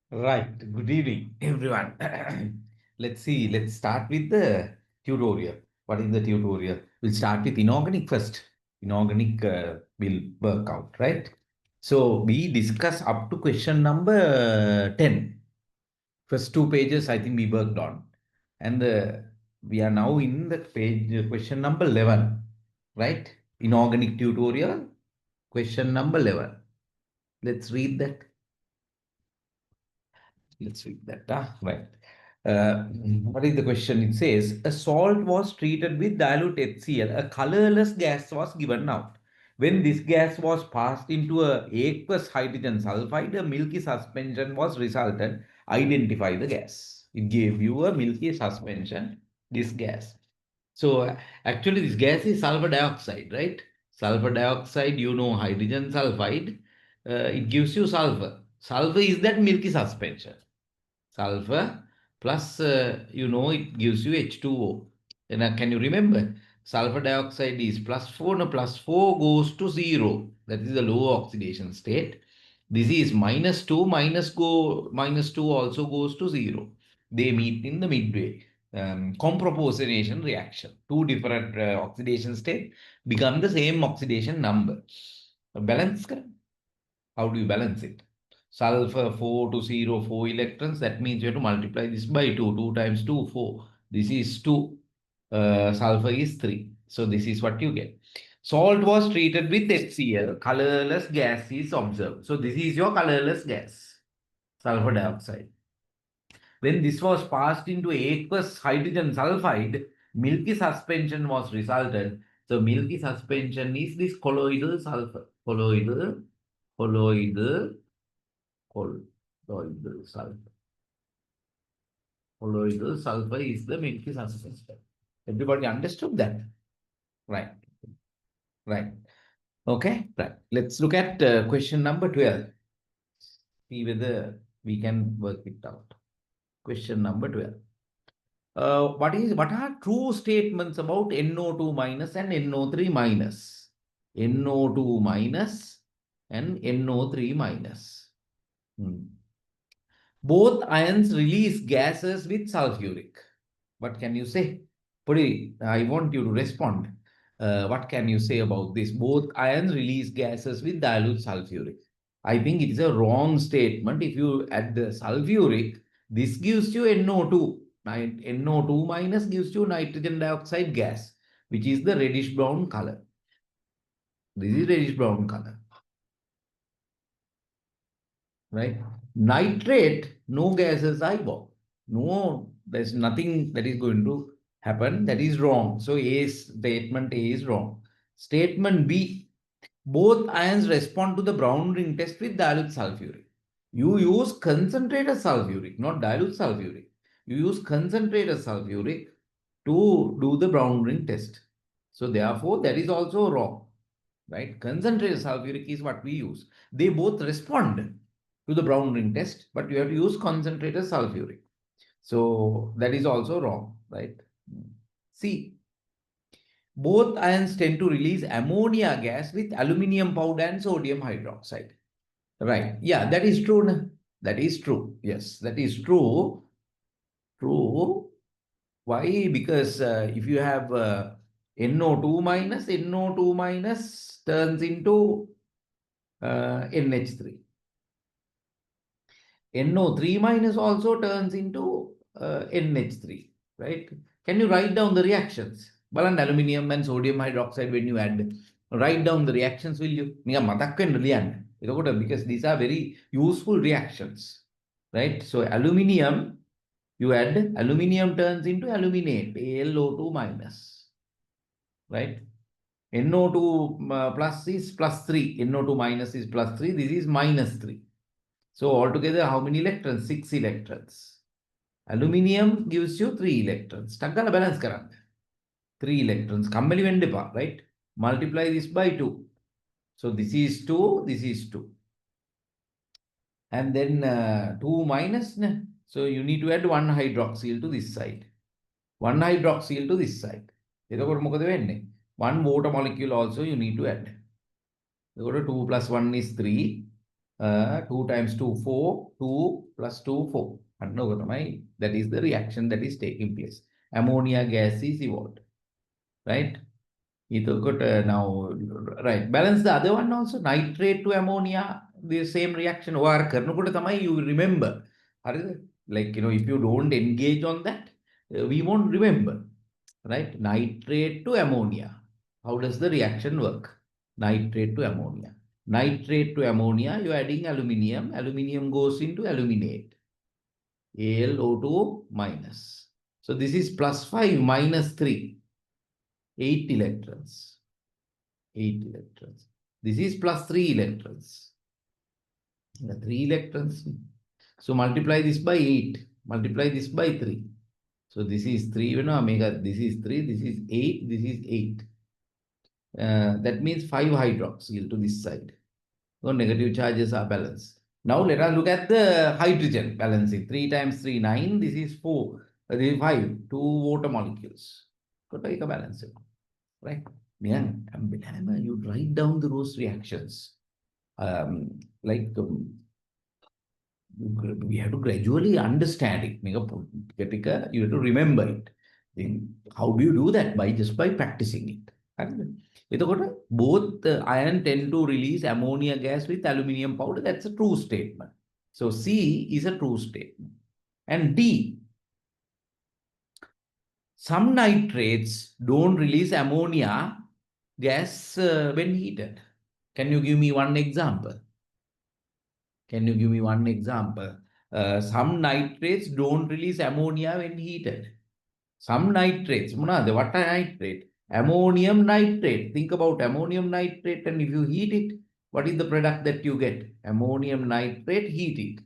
Right. Good evening, everyone. Let's see. Let's start with the tutorial. What is the tutorial? We'll start with inorganic first. Inorganic will work out, right? So we discuss up to question number 10. First two pages, I think we worked on. And we are now in the page question number 11, right? Inorganic tutorial, question number 11. Let's read that. Let's read that. Right. What is the question? It says, a salt was treated with dilute HCl. A colorless gas was given out. When this gas was passed into a aqueous hydrogen sulfide, a milky suspension was resulted. Identify the gas. It gave you a milky suspension, this gas. So actually this gas is sulfur dioxide, right? Sulfur dioxide, hydrogen sulfide. It gives you sulfur. Sulfur is that milky suspension. Sulfur plus, it gives you H2O. And can you remember? Sulfur dioxide is plus 4. Now plus 4 goes to 0. That is the low oxidation state. This is minus 2. Minus 2 also goes to 0. They meet in the midway. Comproportionation reaction. Two different oxidation states become the same oxidation number. Balance, correct? How do you balance it? Sulfur 4 to 0, 4 electrons. That means you have to multiply this by 2. 2 times 2, 4. This is 2. Sulfur is 3. So this is what you get. Salt was treated with HCl. Colorless gas is observed. So this is your colorless gas. Sulfur dioxide. When this was passed into aqueous hydrogen sulfide, milky suspension was resulted. So milky suspension is this colloidal sulfur. Colloidal sulfur. Colloidal sulfur is the milky suspension. Everybody understood that? Right. Right. Okay. Right. Let's look at question number 12. See whether we can work it out. Question number 12. What are true statements about NO2 minus and NO3 minus? NO2 minus and NO3 minus. Both ions release gases with sulfuric. What can you say? Puri, I want you to respond. What can you say about this? Both ions release gases with dilute sulfuric. I think it is a wrong statement. If you add the sulfuric, this gives you NO2. NO2 minus gives you nitrogen dioxide gas, which is the reddish brown color. This is reddish brown color. Right? Nitrate, no gases eyeball. No, there's nothing that is going to happen. That is wrong. So statement A is wrong. Statement B, both ions respond to the brown ring test with dilute sulfuric. You use concentrated sulfuric, not dilute sulfuric. You use concentrated sulfuric to do the brown ring test. So therefore, that is also wrong. Right? Concentrated sulfuric is what we use. They both respond to the brown ring test, but you have to use concentrated sulfuric. So that is also wrong, right? C. Both ions tend to release ammonia gas with aluminium powder and sodium hydroxide. Right. Yeah, that is true. That is true. Yes, that is true. True. Why? Because if you have NO2 minus turns into NH3. NO3 minus also turns into NH3, right? Can you write down the reactions? Balan aluminium and sodium hydroxide when you add. Write down the reactions, will you? Because these are very useful reactions, right? So aluminium, you add, aluminium turns into aluminate, AlO2 minus, right? NO2 plus is plus 3, NO2 minus is plus 3, this is minus 3. So altogether, how many electrons? 6 electrons. Aluminium gives you 3 electrons. Takkala balance karanga. 3 electrons. Kammali vendipa, right? Multiply this by 2. So this is 2, this is 2. And then 2 minus. So you need to add 1 hydroxyl to this side. 1 hydroxyl to this side. 1 water molecule also you need to add. 2 plus 1 is 3. 2 times 2, 4. 2 plus 2, 4. That is the reaction that is taking place. Ammonia gas is evolved. Right? Now, right. Balance the other one also. Nitrate to ammonia, the same reaction. Or you remember. Like, if you don't engage on that, we won't remember. Right? Nitrate to ammonia. How does the reaction work? Nitrate to ammonia. Nitrate to ammonia, you're adding aluminium. Aluminium goes into aluminate. AlO2 minus. So this is plus 5 minus 3. 8 electrons. 8 electrons. This is plus 3 electrons. 3 electrons. So multiply this by 8. Multiply this by 3. So this is 3, omega. This is 3. This is 8. This is 8. That means 5 hydroxyl to this side. So negative charges are balanced. Now let us look at the hydrogen balancing. 3 times 3, 9. This is 4. This is 5. 2 water molecules. Got to make a balance. Right? Yeah. You write down those reactions. Like we have to gradually understand it. You have to remember it. Then how do you do that? Just by practicing it. Both iron tend to release ammonia gas with aluminium powder. That's a true statement. So C is a true statement. And D, some nitrates don't release ammonia gas when heated. Can you give me one example? Can you give me one example? Some nitrates don't release ammonia when heated. Some nitrates. What are nitrate? Ammonium nitrate. Think about ammonium nitrate, and if you heat it, what is the product that you get? Ammonium nitrate heated.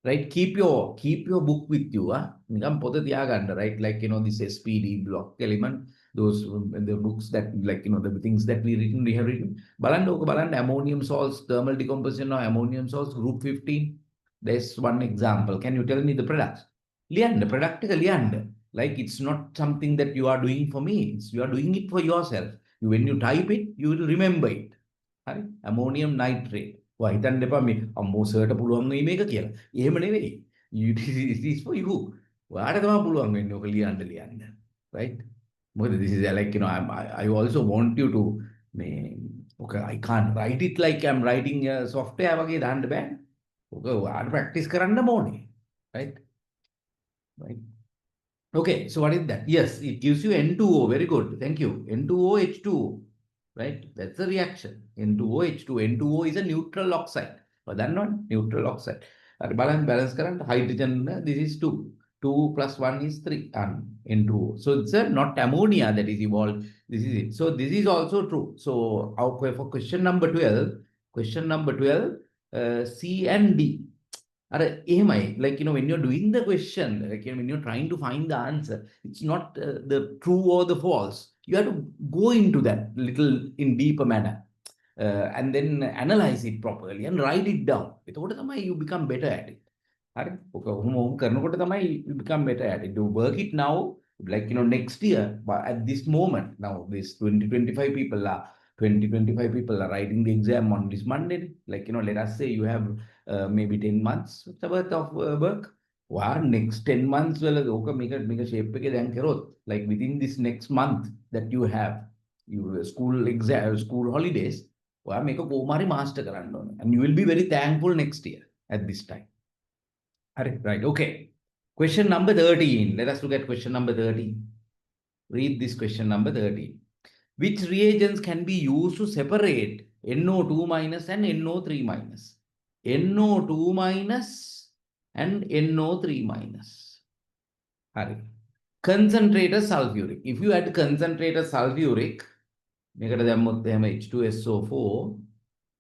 Right? Keep your book with you. Right? Like, this SPD block element, those the books that, like, the things that we have written. Balan ammonium salts, thermal decomposition of ammonium salts, group 15. There's one example. Can you tell me the products? Liand, practical liand. Like, it's not something that you are doing for me. You are doing it for yourself. When you type it, you will remember it. Right? Ammonium nitrate. හිතන්න එපා මේ අම්මෝ සර්ට පුළුවන් වෙයි මේක කියලා. එහෙම නෙවෙයි. It is for you. ඔයාට තමයි පුළුවන් වෙන්නේ ඔක ලියන්න. Right? Because this is like, I also want you to okay, I can't write it like I'm writing a software වගේ දාන්න බෑ. ඔක ඔයාට practice කරන්න ඕනේ. Right? Right? Okay, so what is that? Yes, it gives you N2O. Very good. Thank you. N2O, H2O. Right? That's the reaction. N2O, H2O. N2O is a neutral oxide. But that not neutral oxide. Balance current, hydrogen, this is 2. 2 plus 1 is 3. And N2O. So it's not ammonia that is evolved. This is it. So this is also true. So for question number 12, C and D. Like, when you're doing the question, like, when you're trying to find the answer, it's not the true or the false. You have to go into that little in deeper manner and then analyze it properly and write it down. You become better at it. You become better at it. You work it now, like, next year, but at this moment, now this 25 people are writing the exam on this Monday. Like, let us say you have maybe 10 months worth of work. Next 10 months, make a shape like within this next month that you have your school exam, school holidays, make a master and you will be very thankful next year at this time. Right. Okay. Question number 13. Let us look at question number 13. Read this question number 13. Which reagents can be used to separate NO2 minus and NO3 minus? NO2 minus and NO3 minus. Concentrated sulfuric. If you add concentrated sulfuric, H2SO4,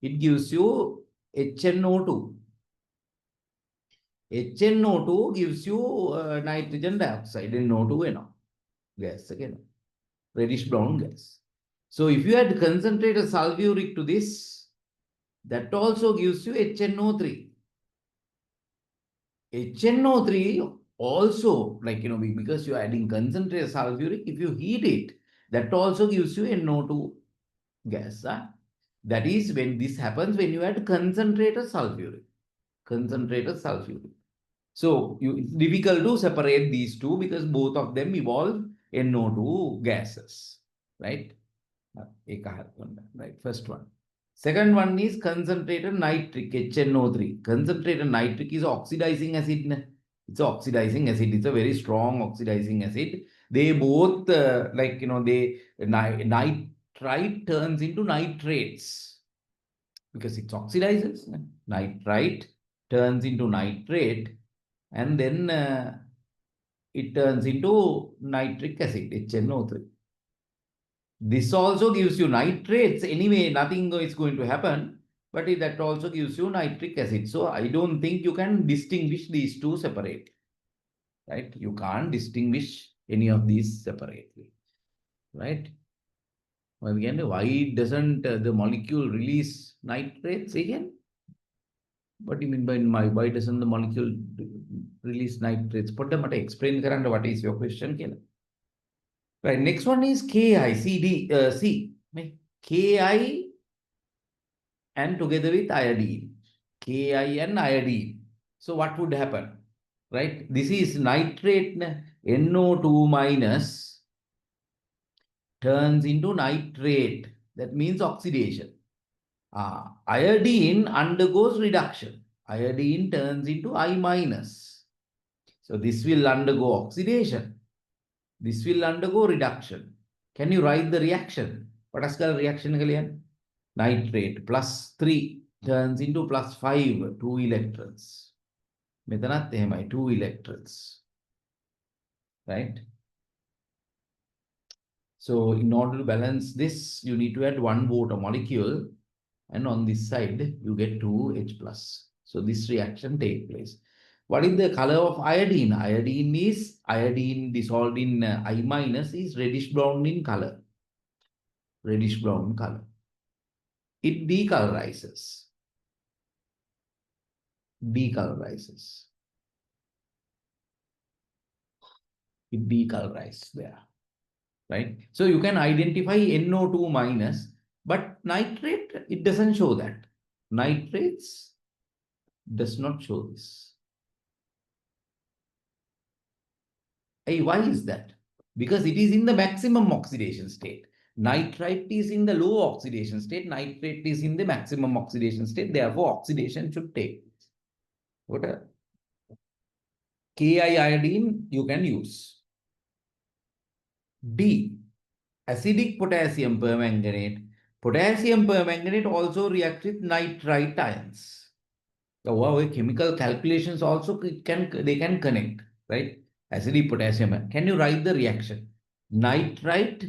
it gives you HNO2. HNO2 gives you nitrogen dioxide, NO2 NO gas again, reddish brown gas. So if you add concentrated sulfuric to this, that also gives you HNO3. HNO3 also, like, because you are adding concentrated sulfuric, if you heat it, that also gives you NO2 gas. That is when this happens when you add concentrated sulfuric. Concentrated sulfuric. So it's difficult to separate these two because both of them evolve NO2 gases. Right? Right, first one. Second one is concentrated nitric, HNO3. Concentrated nitric is oxidizing acid. It's oxidizing acid. It's a very strong oxidizing acid. They both, nitrite turns into nitrates because it oxidizes. Nitrite turns into nitrate and then it turns into nitric acid, HNO3. This also gives you nitrates. Anyway, nothing is going to happen, but that also gives you nitric acid. So I don't think you can distinguish these two separately, right? You can't distinguish any of these separately, right? Well, again, why doesn't the molecule release nitrates again? What do you mean by why doesn't the molecule release nitrates? Explain what is your question? Right, next one is KICD, Ki and together with iodine. Ki and iodine. So what would happen? Right? This is nitrate NO2 minus turns into nitrate. That means oxidation. Iodine undergoes reduction. Iodine turns into I minus. So this will undergo oxidation. This will undergo reduction. Can you write the reaction? What is the reaction? Nitrate plus 3 turns into plus 5, 2 electrons. Metanat 2 electrons. Right? So in order to balance this, you need to add 1 water molecule. And on this side, you get 2H plus. So this reaction takes place. What is the color of iodine? Iodine dissolved in I minus is reddish brown in color. Reddish brown color. It decolorizes. Decolorizes. It decolorizes there. Right? So you can identify NO2 minus, but nitrate, it doesn't show that. Nitrates does not show this. Hey, why is that? Because it is in the maximum oxidation state. Nitrite is in the low oxidation state. Nitrate is in the maximum oxidation state. Therefore, oxidation should take place. What a Ki iodine you can use. D. Acidic potassium permanganate. Potassium permanganate also reacts with nitrite ions. So our chemical calculations also they can connect, right? Acidic potassium. Can you write the reaction? Nitrite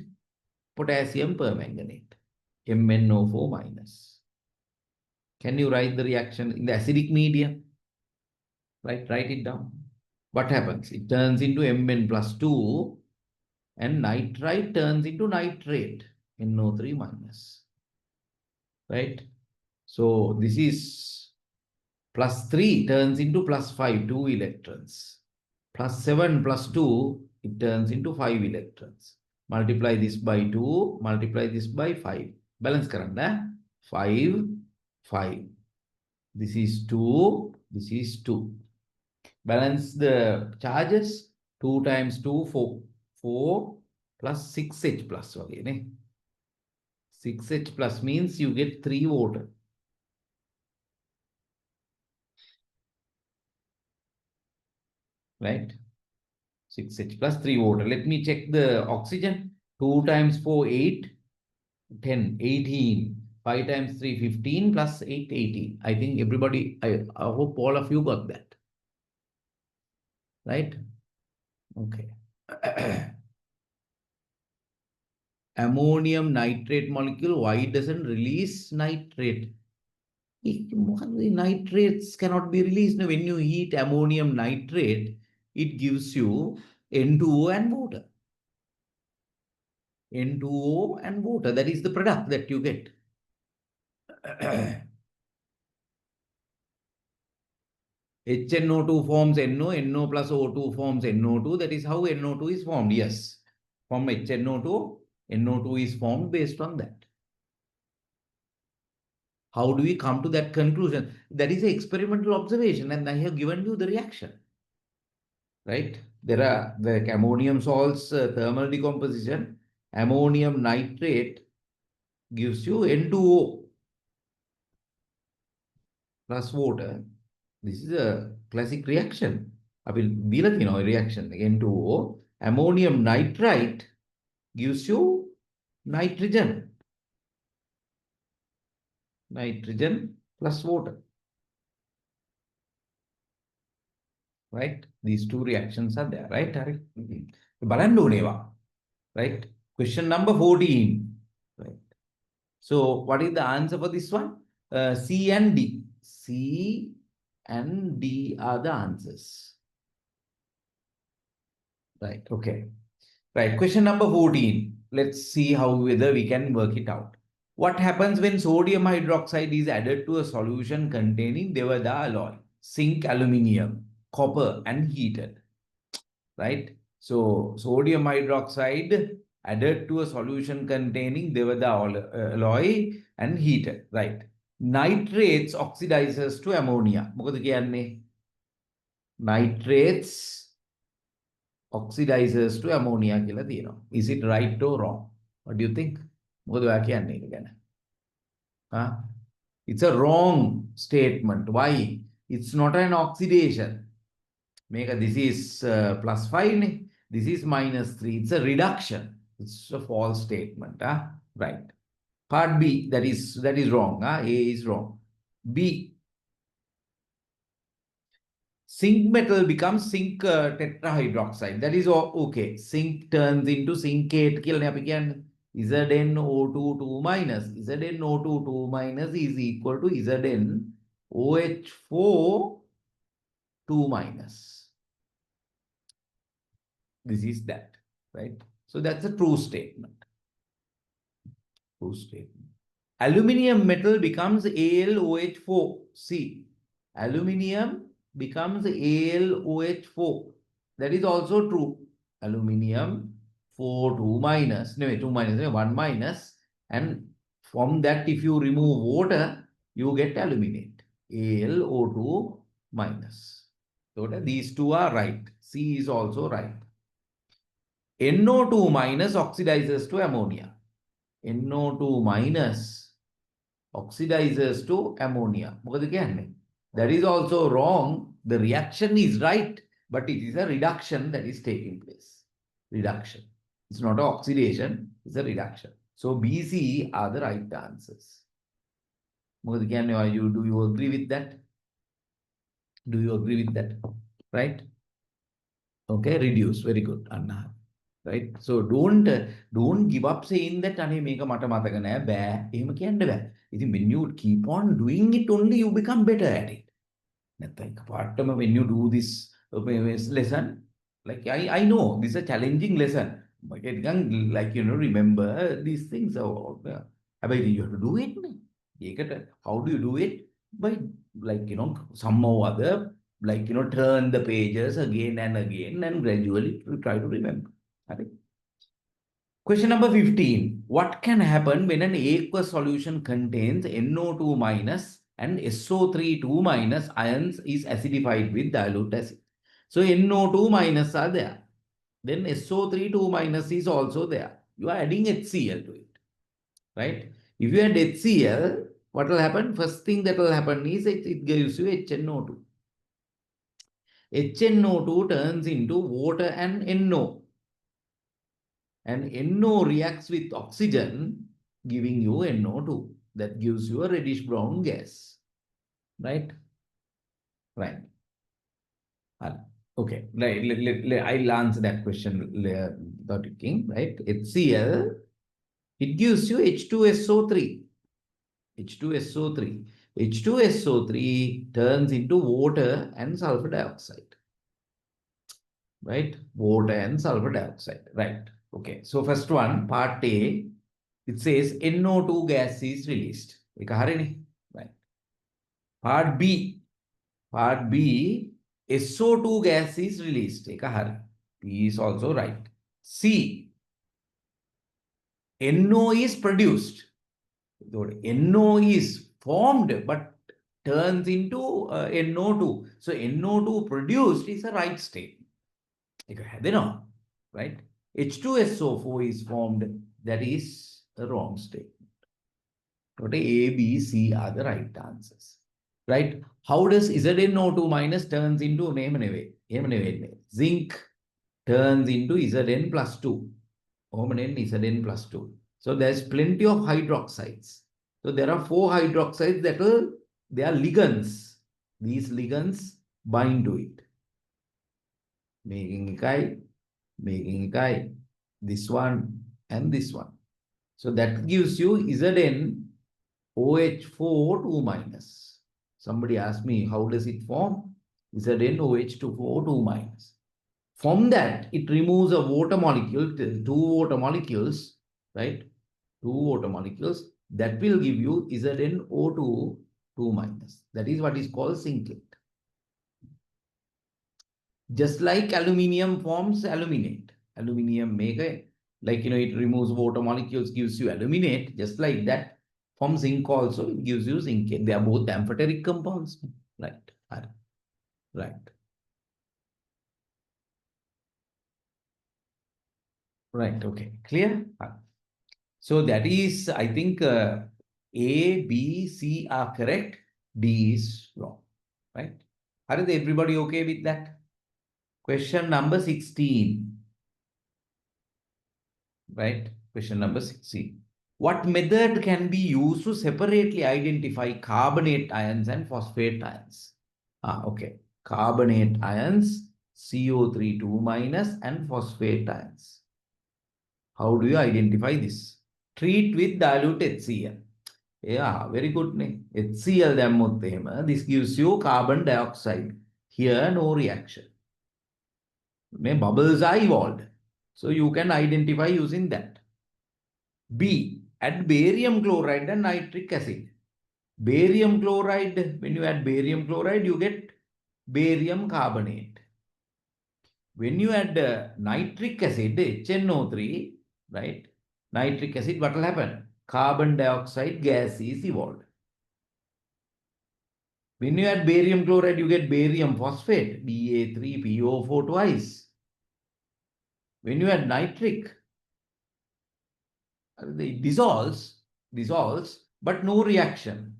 potassium permanganate, MnO4 minus. Can you write the reaction in the acidic medium? Right, write it down. What happens? It turns into Mn plus 2 and nitrite turns into nitrate, NO3 minus. Right? So this is plus 3 turns into plus 5, 2 electrons. Plus 7 plus 2, it turns into 5 electrons. Multiply this by 2, multiply this by 5. Balance current, 5, 5. This is 2, this is 2. Balance the charges, 2 times 2, 4. 4 plus 6H plus. Okay, 6H plus means you get 3 water. Right? 6H plus 3 water. Let me check the oxygen. 2 times 4, 8. 10, 18. 5 times 3, 15 plus 8, 18. I think everybody, I hope all of you got that. Right? Okay. Ammonium nitrate molecule, why it doesn't release nitrate? Nitrates cannot be released. When you heat ammonium nitrate, it gives you N2O and water. N2O and water. That is the product that you get. HNO2 forms NO, NO plus O2 forms NO2. That is how NO2 is formed. Yes. From HNO2, NO2 is formed based on that. How do we come to that conclusion? That is an experimental observation, and I have given you the reaction. Right? There are the ammonium salts thermal decomposition. Ammonium nitrate gives you N2O plus water. This is a classic reaction. I will deal with reaction N2O. Ammonium nitrite gives you nitrogen. Nitrogen plus water. Right? These two reactions are there, right, Harry? Right? Question number 14. Right. So what is the answer for this one? C and D. C and D are the answers. Right. Okay. Right. Question number 14. Let's see how whether we can work it out. What happens when sodium hydroxide is added to a solution containing Devada alloy, zinc, aluminium, copper, and heated? Right? So sodium hydroxide added to a solution containing Devada alloy and heated. Right? Nitrates oxidizes to ammonia. මොකද කියන්නේ? Nitrates oxidizes to ammonia කියලා තියෙනවා. Is it right or wrong? What do you think? මොකද ඔයා කියන්නේ ඒක ගැන? Huh? It's a wrong statement. Why? It's not an oxidation. This is plus 5. This is minus 3. It's a reduction. It's a false statement. Right. Part B, that is wrong. A is wrong. B, zinc metal becomes zinc tetrahydroxide. That is okay. Zinc turns into zincate. ZnO2 2 minus. ZnO2 2 minus is equal to ZnOH4 2 minus. This is that, right? So that's a true statement. True statement. Aluminium metal becomes AlOH4. See, aluminium becomes AlOH4. That is also true. Aluminium 4 2 minus, no, 2 minus, no, 1 minus, and from that if you remove water, you get aluminate. AlO2 minus. So these two are right. C is also right. NO2 minus oxidizes to ammonia. NO2 minus oxidizes to ammonia. That is also wrong. The reaction is right, but it is a reduction that is taking place. Reduction. It's not an oxidation, it's a reduction. So B, C are the right answers. Do you agree with that? Do you agree with that? Right? Okay, reduce. Very good, Anna. Right? So don't give up saying that අනේ මේක මට මතක නෑ බෑ. එහෙම කියන්න බෑ. ඉතින් when you keep on doing it only you become better at it. නැත්නම් when you do this lesson, like I know this is a challenging lesson. But like remember these things. You have to do it. How do you do it? By somehow other, turn the pages again and again and gradually try to remember. Question number 15. What can happen when an aqueous solution contains NO2 minus and SO3 2 minus ions is acidified with dilute acid? So NO2 minus are there. Then SO3 2 minus is also there. You are adding HCl to it. Right? If you add HCl, what will happen? First thing that will happen is it gives you HNO2. HNO2 turns into water and NO. And NO reacts with oxygen, giving you NO2. That gives you a reddish brown gas. Right? Right. Okay. I'll answer that question, Dr. King. Right? HCl, it gives you H2SO3. H2SO3. H2SO3 turns into water and sulfur dioxide. Right? Water and sulfur dioxide. Right. Okay. So first one, part A, it says NO2 gas is released. Right. Part B, SO2 gas is released. B is also right. C, NO is produced. NO is formed but turns into NO2. So NO2 produced is a right state. Right? H2SO4 is formed, that is a wrong state. What A, B, C are the right answers. Right? How does ZnO2 minus turns into zinc turns into Zn plus 2. Zn plus 2. So there's plenty of hydroxides. So there are 4 hydroxides they are ligands. These ligands bind to it. Making this one and this one. So that gives you Zn OH4 2 minus. Somebody asked me, how does it form? Zn OH2 2 minus. From that, it removes a water molecule, 2 water molecules, right? 2 water molecules. That will give you ZnO2 2 minus. That is what is called zincate. Just like aluminium forms aluminate. Aluminium it removes water molecules, gives you aluminate. Just like that, from zinc also, it gives you zincate. They are both amphoteric compounds. Right. Right. Right. Okay. Clear? So that is, I think, A, B, C are correct. D is wrong. Right? Are everybody okay with that? Question number 16. Right? Question number 16. What method can be used to separately identify carbonate ions and phosphate ions? Okay. Carbonate ions, CO3 2 minus, and phosphate ions. How do you identify this? Treat with dilute HCl. Yeah, very good name. HCl dammoth this gives you carbon dioxide. Here, no reaction. Bubbles are evolved. So you can identify using that. B, add barium chloride and nitric acid. Barium chloride, when you add barium chloride, you get barium carbonate. When you add nitric acid, HNO3, right? Nitric acid, what will happen? Carbon dioxide gas is evolved. When you add barium chloride, you get barium phosphate, Ba3PO4 twice. When you add nitric, it dissolves, but no reaction.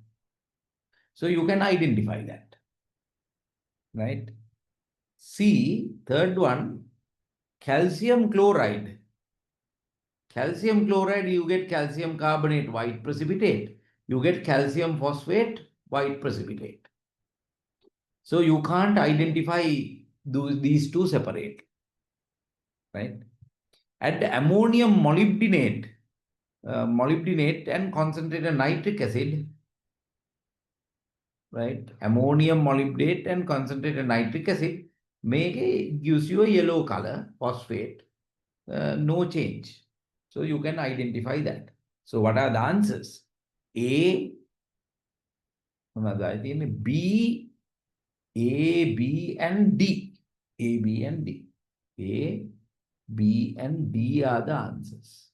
So you can identify that, right? C, third one, calcium chloride. Calcium chloride, you get calcium carbonate, white precipitate. You get calcium phosphate, white precipitate. So you can't identify these two separate, right? Add ammonium molybdenate and concentrated nitric acid, right? Ammonium molybdate and concentrated nitric acid gives you a yellow color, phosphate, no change. So you can identify that. So what are the answers? A, B, A, B, and D. A, B, and D. A, B, and D are the answers.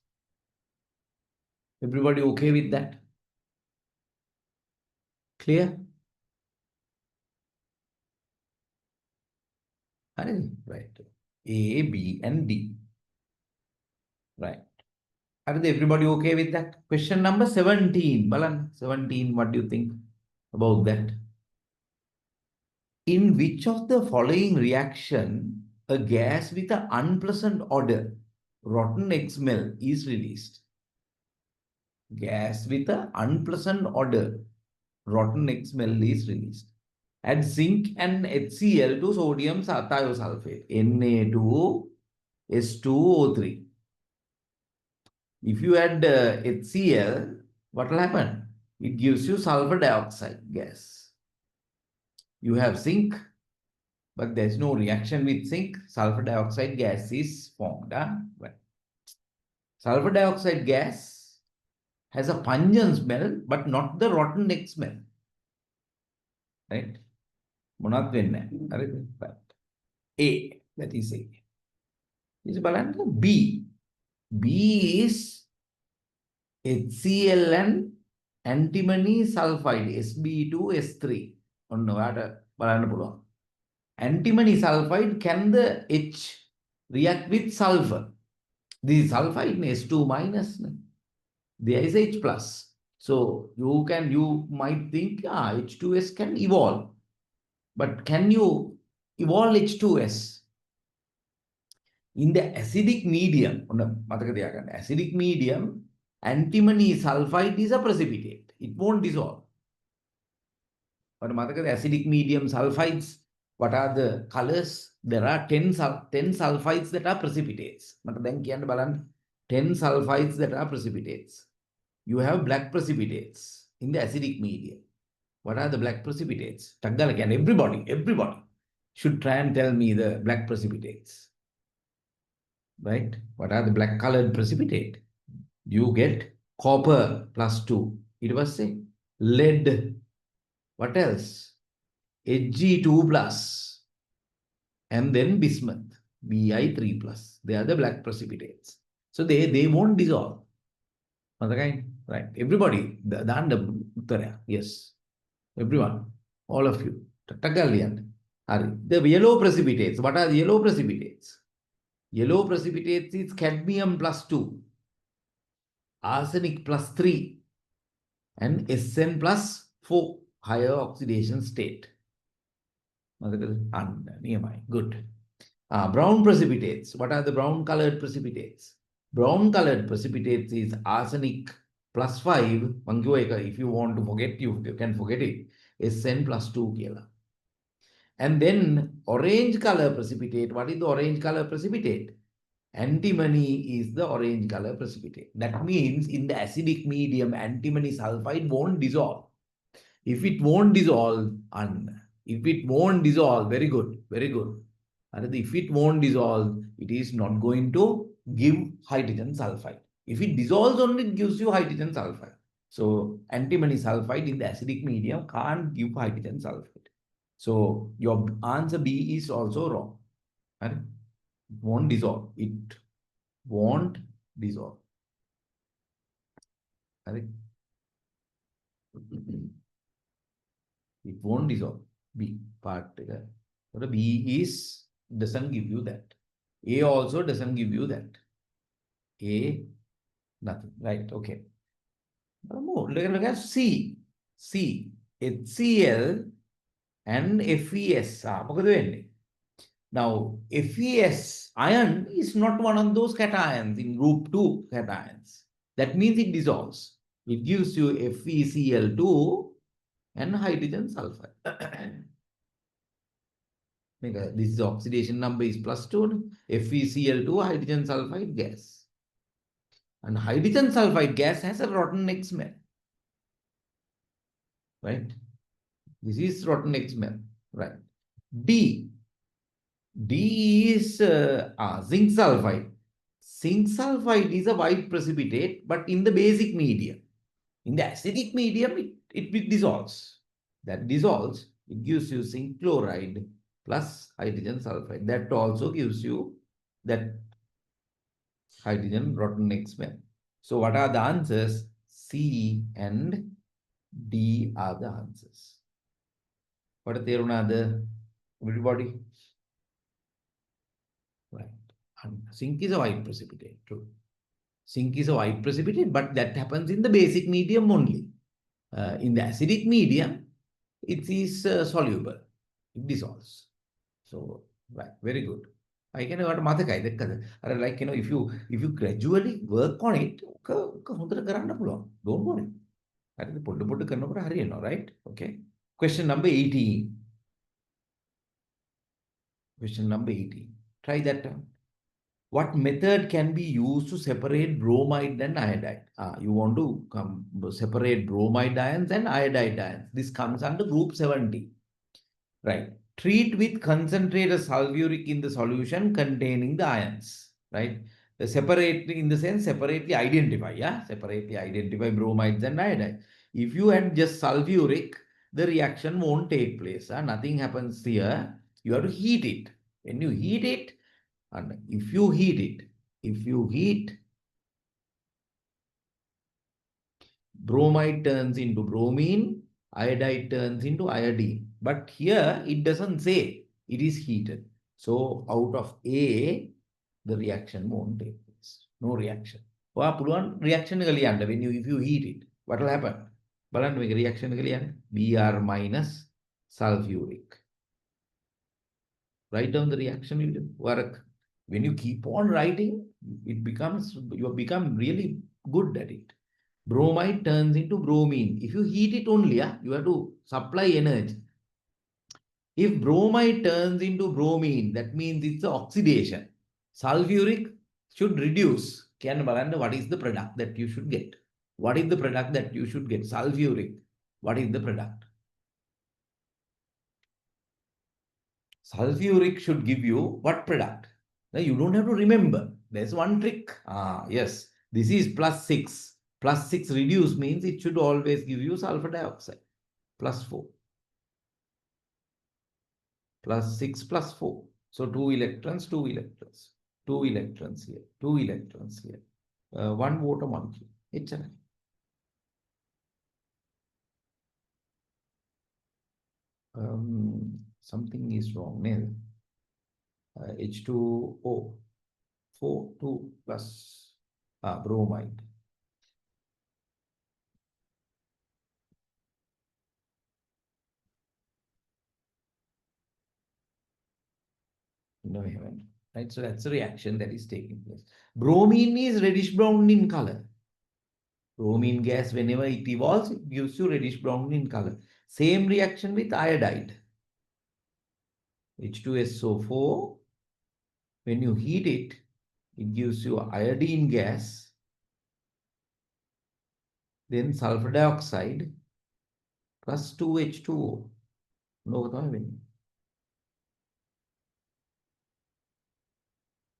Everybody okay with that? Clear? Right. A, B, and D. Right. Are everybody okay with that? Question number 17. Balan, 17, what do you think about that? In which of the following reaction a gas with an unpleasant odor, rotten egg smell, is released? Gas with an unpleasant odor, rotten egg smell is released. Add zinc and HCl to sodium thiosulfate, Na2S2O3. If you add HCl, what will happen? It gives you sulfur dioxide gas. You have zinc, but there's no reaction with zinc. Sulfur dioxide gas is formed. Well, sulfur dioxide gas has a pungent smell, but not the rotten egg smell. Right? Right. A, that is A. Is B. B is HCl and antimony sulfide Sb2S3. Antimony sulfide, can the H react with sulfur? The sulfide S2 minus. There is H plus. So you might think H2S can evolve. But can you evolve H2S? In the acidic medium, acidic medium, antimony sulfide is a precipitate. It won't dissolve. But acidic medium sulfides, what are the colors? There are 10 sulfides that are precipitates. 10 sulfides that are precipitates. You have black precipitates in the acidic medium. What are the black precipitates? Again, everybody should try and tell me the black precipitates. Right? What are the black colored precipitate? You get copper +2. It was say lead. What else? Hg2 plus. And then bismuth, Bi3 plus. They are the black precipitates. So they won't dissolve. Right? Everybody, yes. Everyone, all of you. The yellow precipitates. What are the yellow precipitates? Yellow precipitates is cadmium +2, arsenic +3, and Sn +4, higher oxidation state. Good. Brown precipitates. What are the brown colored precipitates? Brown colored precipitates is arsenic +5. If you want to forget, you can forget it. Sn +2. And then orange color precipitate. What is the orange color precipitate? Antimony is the orange color precipitate. That means in the acidic medium, antimony sulfide won't dissolve. If it won't dissolve, very good, very good. And if it won't dissolve, it is not going to give hydrogen sulfide. If it dissolves only, it gives you hydrogen sulfide. So antimony sulfide in the acidic medium can't give hydrogen sulfide. So your answer B is also wrong. Right? It won't dissolve. It won't dissolve. Right? It won't dissolve. B part. B is doesn't give you that. A also doesn't give you that. A, nothing. Right? Okay. Look at C. C. HCl and FeS. Now, FeS ion is not one of those cations in group 2 cations. That means it dissolves. It gives you FeCl2 and hydrogen sulfide. This is oxidation number is +2. FeCl2 hydrogen sulfide gas. And hydrogen sulfide gas has a rotten egg smell. Right? This is rotten egg smell. Right. D. D is zinc sulfide. Zinc sulfide is a white precipitate, but in the basic medium. In the acidic medium, it dissolves. That dissolves, it gives you zinc chloride plus hydrogen sulfide. That also gives you that hydrogen rotten egg smell. So what are the answers? C and D are the answers. What are the everybody? Right. And zinc is a white precipitate, true. Zinc is a white precipitate, but that happens in the basic medium only. In the acidic medium, it is soluble. It dissolves. So, right, very good. I can have like, if you gradually work on it, don't worry. Right? Okay. Question number 18. Question number 18. Try that down. What method can be used to separate bromide and iodide? You want to separate bromide ions and iodide ions. This comes under group 70. Right. Treat with concentrated sulfuric in the solution containing the ions. Right. Separate in the sense separately identify. Yeah. Separately identify bromides and iodide. If you had just sulfuric, the reaction won't take place. Nothing happens here. You have to heat it. When you heat it, and if you heat Bromide turns into bromine, iodide turns into iodine. But here it doesn't say it is heated. So out of A, the reaction won't take place. No reaction. Reaction when if you heat it, what will happen? Reaction Br minus sulfuric. Write down the reaction will work. When you keep on writing, you become really good at it. Bromide turns into bromine. If you heat it only, you have to supply energy. If bromide turns into bromine, that means it's an oxidation. Sulfuric should reduce. What is the product that you should get? What is the product that you should get? Sulfuric. What is the product? Sulfuric should give you what product? Now you don't have to remember. There's one trick. Yes. This is plus 6. Plus 6 reduce means it should always give you sulfur dioxide. Plus 4. Plus 6 plus 4. So 2 electrons, 2 electrons. 2 electrons here. 2 electrons here. 1 water molecule. It's a something is wrong. H2O. 4, 2 plus bromide. No, we haven't. Right, so that's a reaction that is taking place. Bromine is reddish brown in color. Bromine gas, whenever it evolves, it gives you reddish brown in color. Same reaction with iodide. H2SO4, when you heat it, it gives you iodine gas, then sulfur dioxide plus 2H2O.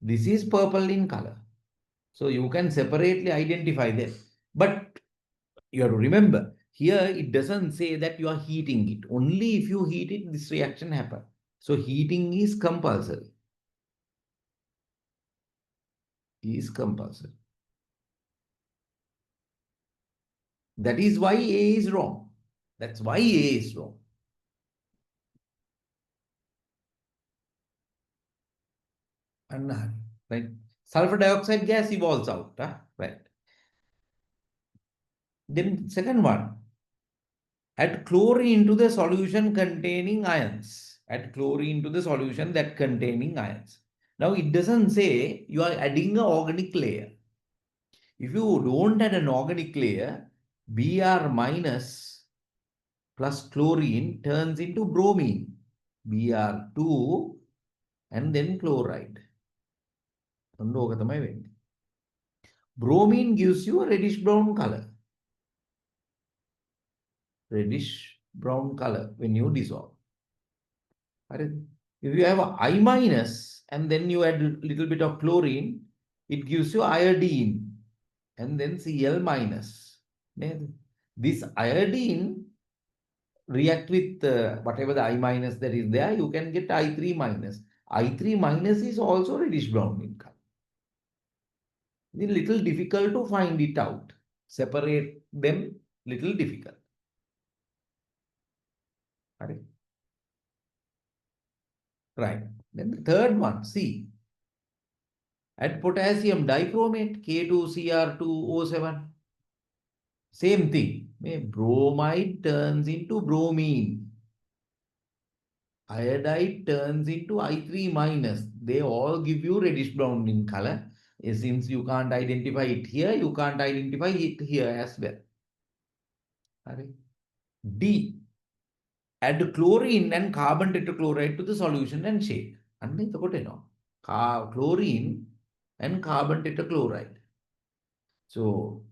This is purple in color. So you can separately identify them. But you have to remember, here it doesn't say that you are heating it. Only if you heat it, this reaction happens. So heating is compulsory. Is compulsory. That is why A is wrong. That's why A is wrong. And right, sulfur dioxide gas evolves out. Right. Then second one, add chlorine to the solution containing ions. Add chlorine to the solution that containing ions. Now it doesn't say you are adding an organic layer. If you don't add an organic layer, Br minus plus chlorine turns into bromine. Br2 and then chloride. Bromine gives you a reddish brown color. Reddish brown color when you dissolve. If you have a I minus and then you add a little bit of chlorine, it gives you iodine and then Cl minus. This iodine react with whatever the I minus that is there, you can get I3 minus. I3 minus is also reddish brown in color. It's a little difficult to find it out. Separate them, little difficult. Right. Then the third one, C. Add potassium dichromate, K2Cr2O7. Same thing. Bromide turns into bromine. Iodide turns into I3 minus. They all give you reddish brown in color. Since you can't identify it here, you can't identify it here as well. D. Add chlorine and carbon tetrachloride to the solution and shake. Chlorine and carbon tetrachloride. So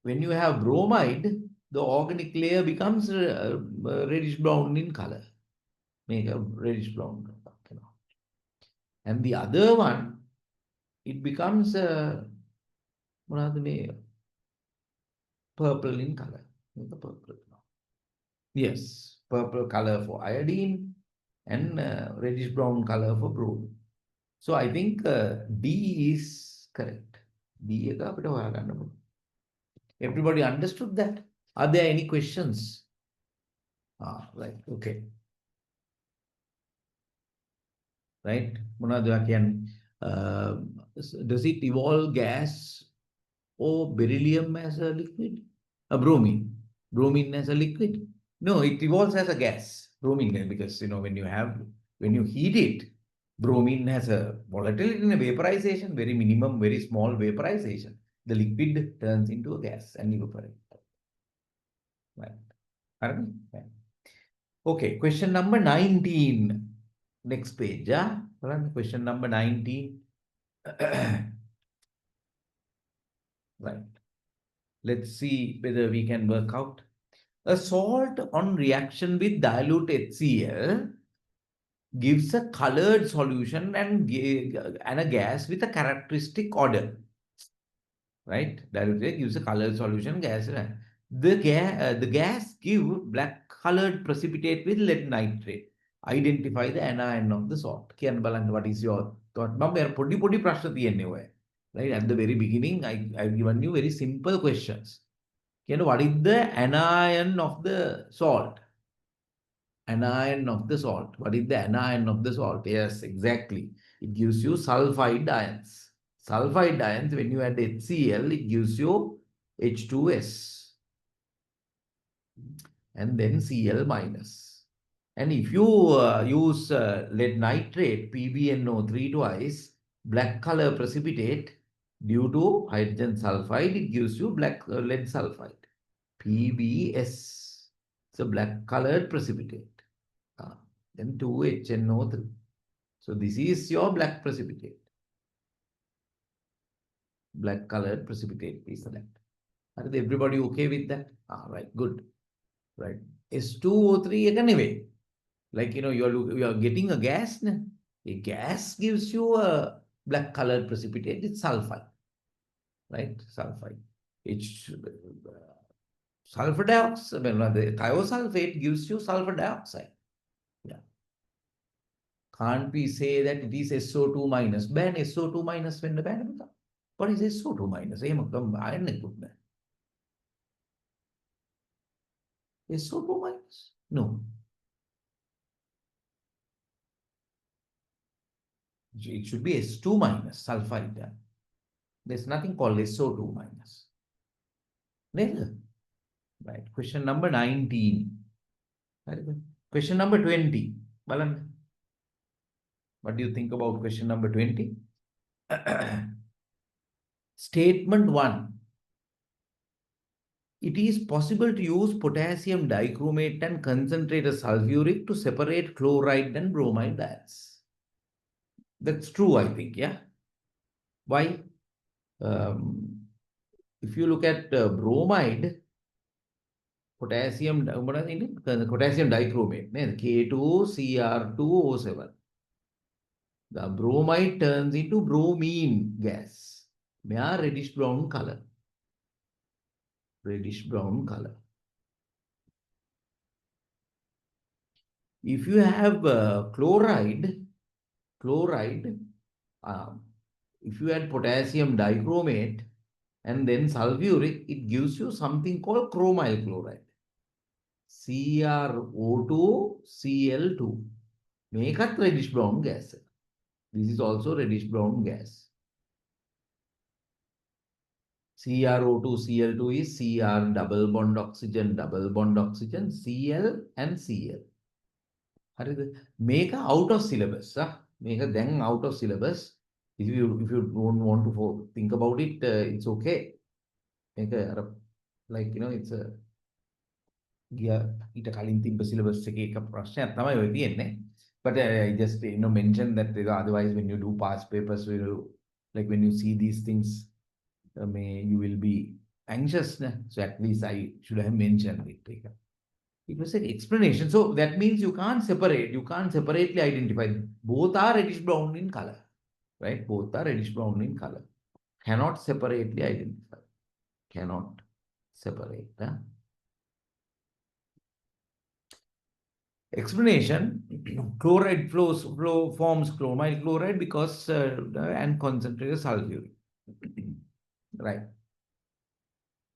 when you have bromide, the organic layer becomes reddish brown in color. Make a reddish brown. And the other one, it becomes purple in color. Purple. Yes, purple color for iodine and reddish brown color for bromine. So I think D is correct. D එක අපිට හොයාගන්න පුළුවන්. Everybody understood that? Are there any questions? Right. Okay. Right. Does it evolve gas or beryllium as a liquid? Bromine. Bromine as a liquid? No, it evolves as a gas. Bromine, because when you heat it, bromine has a volatility in a vaporization, very minimum, very small vaporization. The liquid turns into a gas and evaporates. Right. Pardon? Right. Okay, question number 19. Next page, yeah? Question number 19. Right. Let's see whether we can work out. A salt on reaction with dilute HCl gives a colored solution and a gas with a characteristic odor. Right? Dilute gives a colored solution gas. The gas give black colored precipitate with lead nitrate. Identify the anion of the salt. Kian Balan, what is your thought? Right? At the very beginning, I've given you very simple questions. What is the anion of the salt? Anion of the salt. What is the anion of the salt? Yes, exactly. It gives you sulfide ions. Sulfide ions, when you add HCl, it gives you H2S and then Cl minus. And if you use lead nitrate, PbNO3 twice, black color precipitate, due to hydrogen sulfide, it gives you black lead sulfide. PbS. It's a black colored precipitate. Then 2HNO3. So this is your black precipitate. Black colored precipitate is that. Are everybody okay with that? Right, good. Right. S2O3 anyway. Like you're getting a gas. A gas gives you a black colored precipitate. It's sulfide. Right? Sulfide. It's sulfur dioxide. The thiosulfate gives you sulfur dioxide. Yeah. Can't we say that it is SO2 minus? Ban SO2 minus when the ban. What is SO2 minus? Iron equipment. SO2 minus? No. It should be S2 minus, sulfide. There's nothing called SO2 minus. Neither. Right. Question number 19. Very good. Question number 20. Balan, what do you think about question number 20? Statement 1. It is possible to use potassium dichromate and concentrated sulfuric to separate chloride and bromide ions. That's true, I think, yeah? Why? If you look at bromide, potassium dichromate, K2Cr2O7. The bromide turns into bromine gas. May are reddish brown color. Reddish brown color. If you have chloride, if you add potassium dichromate and then sulfuric, it gives you something called chromyl chloride. CrO2Cl2. Make a reddish brown gas. This is also reddish brown gas. CrO2Cl2 is Cr double bond oxygen, Cl and Cl. Make a out of syllabus. Make a then out of syllabus. If you don't want to think about it, it's okay. Make a it's a ඊට කලින් තිබ්බ syllabus එකේ එක ප්‍රශ්නයක් තමයි ඔය තියෙන්නේ. But I just mention that otherwise when you do past papers, like when you see these things, you will be anxious. So at least I should have mentioned it. It was an explanation. So that means you can't separately identify. Both are reddish brown in color. Right? Both are reddish brown in color. Cannot separately identify. Cannot separate. Explanation: chloride forms chromyl chloride because and concentrated sulfuric. Right.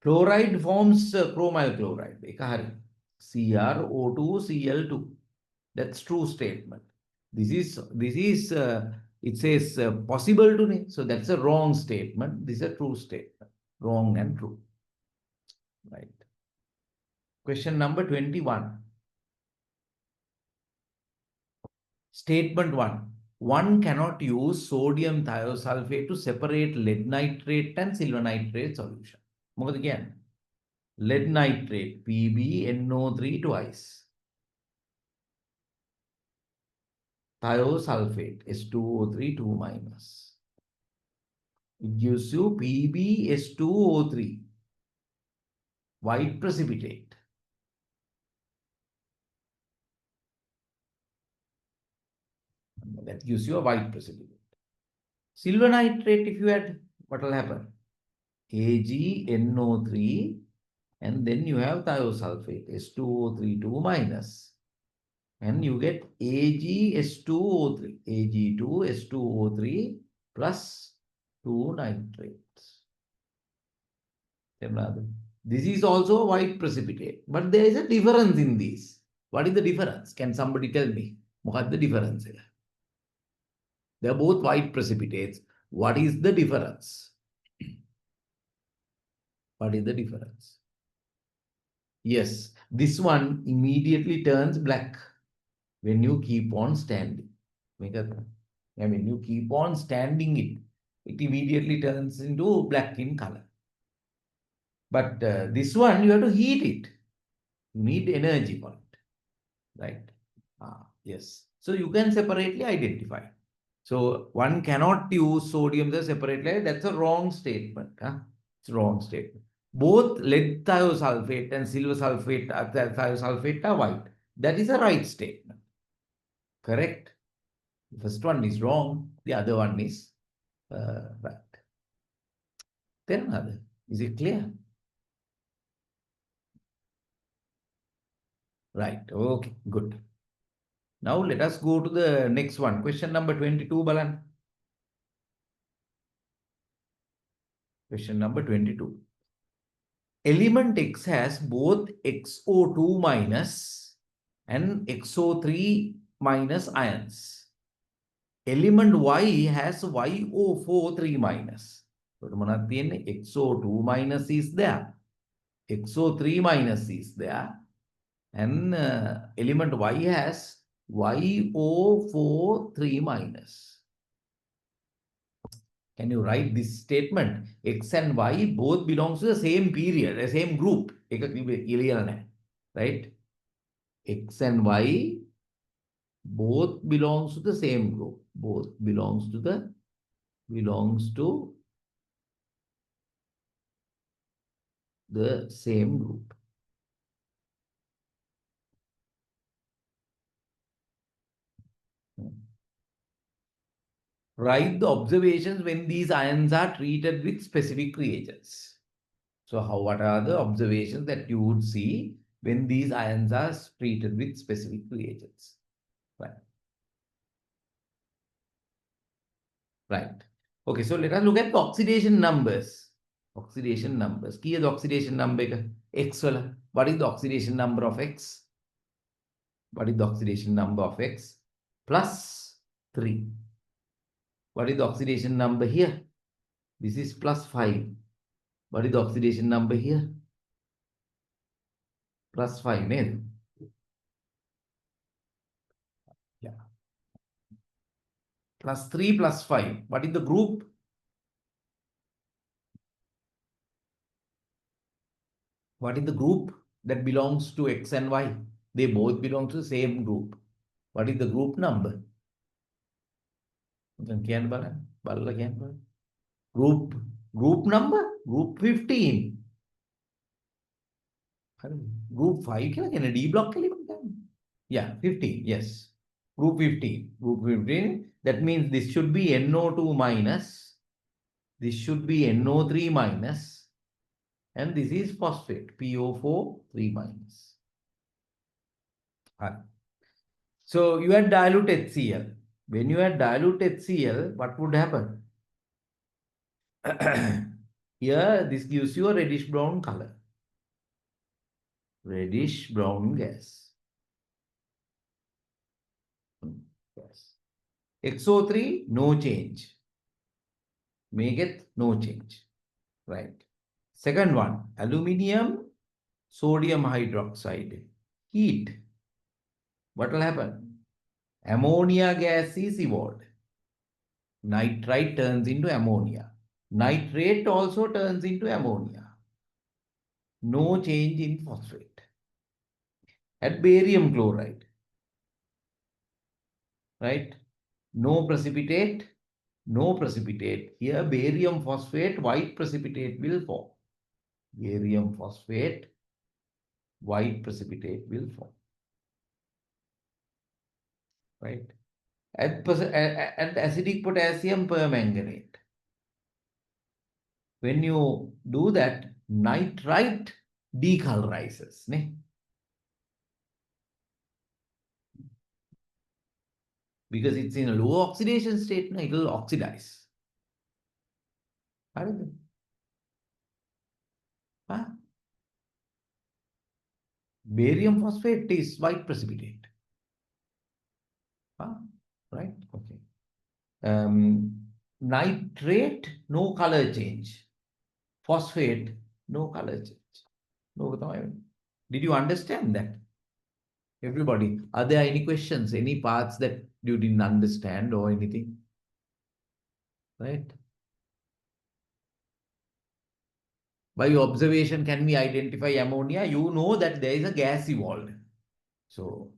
Fluoride forms chromyl chloride. CrO2Cl2. That's true statement. It says possible to. So that's a wrong statement. This is a true statement. Wrong and true. Right. Question number 21. Statement 1. One cannot use sodium thiosulfate to separate lead nitrate and silver nitrate solution. Again, lead nitrate, PbNO3 twice. Thiosulfate, S2O3 2 minus. It gives you PbS2O3, white precipitate. That gives you a white precipitate. Silver nitrate, if you add, what will happen? AgNO3, and then you have thiosulfate, S2O3 2 minus. And you get AgS2O3, Ag2S2O3 plus 2 nitrates. This is also a white precipitate, but there is a difference in these. What is the difference? Can somebody tell me? What is the difference here? They are both white precipitates. What is the difference? What is the difference? Yes, this one immediately turns black when you keep on standing. When you keep on standing it immediately turns into black in color. But this one, you have to heat it. You need energy for it, right? Yes. So you can separately identify. So one cannot use sodium separately. That's a wrong statement. It's a wrong statement. Both lead thiosulfate and silver sulfate, thiosulfate are white. That is a right statement. Correct? The first one is wrong. The other one is right. Then another. Is it clear? Right. Okay. Good. Now let us go to the next one. Question number 22, Balan. Question number 22. Element X has both XO2 minus and XO3 minus ions. Element Y has YO4 3 minus. So, XO2 minus is there. XO3 minus is there. And element Y has YO4 3 minus. Can you write this statement? X and Y both belongs to the same period, the same group. Right? X and Y both belongs to the same group. Both belongs to the same group. Write the observations when these ions are treated with specific reagents. So what are the observations that you would see when these ions are treated with specific reagents? Right. Right. Okay, so let us look at the oxidation numbers. Oxidation numbers. Key is the oxidation number X. What is the oxidation number of X? What is the oxidation number of X? Plus 3. What is the oxidation number here? This is plus 5. What is the oxidation number here? Plus 5. Yeah. Plus 3 plus 5. What is the group? What is the group that belongs to X and Y? They both belong to the same group. What is the group number? Group number? Group 15. Group 5 can D block element? Yeah, 15. Yes. Group 15. Group 15. That means this should be NO2 minus. This should be NO3 minus. And this is phosphate, PO4 3 minus. So you had dilute HCl. When you had dilute HCl, what would happen? Here, this gives you a reddish brown color. Reddish brown gas. Yes. XO3, no change. Make it no change. Right. Second one, aluminium, sodium hydroxide. Heat. What will happen? Ammonia gas is evolved. Nitrite turns into ammonia. Nitrate also turns into ammonia. No change in phosphate. At barium chloride, right? No precipitate, no precipitate. Here barium phosphate, white precipitate will form. Barium phosphate, white precipitate will form. Right? And acidic potassium permanganate. When you do that, nitrite decolorizes. Ne? Because it's in a low oxidation state, it will oxidize. Huh? Barium phosphate is white precipitate. Right? Okay. Nitrate, no color change. Phosphate, no color change. No, did you understand that? Everybody, are there any questions, any parts that you didn't understand or anything? Right? By observation, can we identify ammonia? You know that there is a gas evolved. So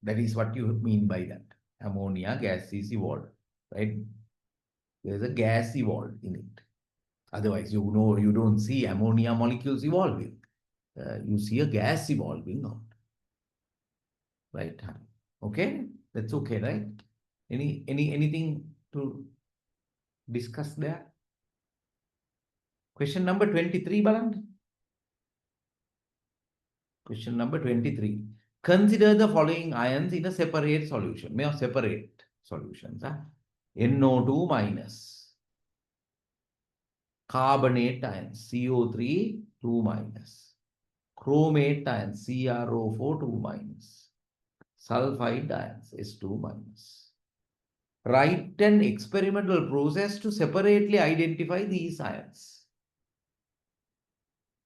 that is what you mean by that. Ammonia gas is evolved, right? There is a gas evolved in it. Otherwise, you know, you don't see ammonia molecules evolving. You see a gas evolving out. Right? Okay? That's okay, right? Anything to discuss there? Question number 23, Balan. Question number 23. Consider the following ions in a separate solution. May have separate solutions. NO2 minus. Carbonate ions, CO3, 2 minus. Chromate ions, CrO4, 2 minus. Sulfide ions, S2 minus. Write an experimental process to separately identify these ions.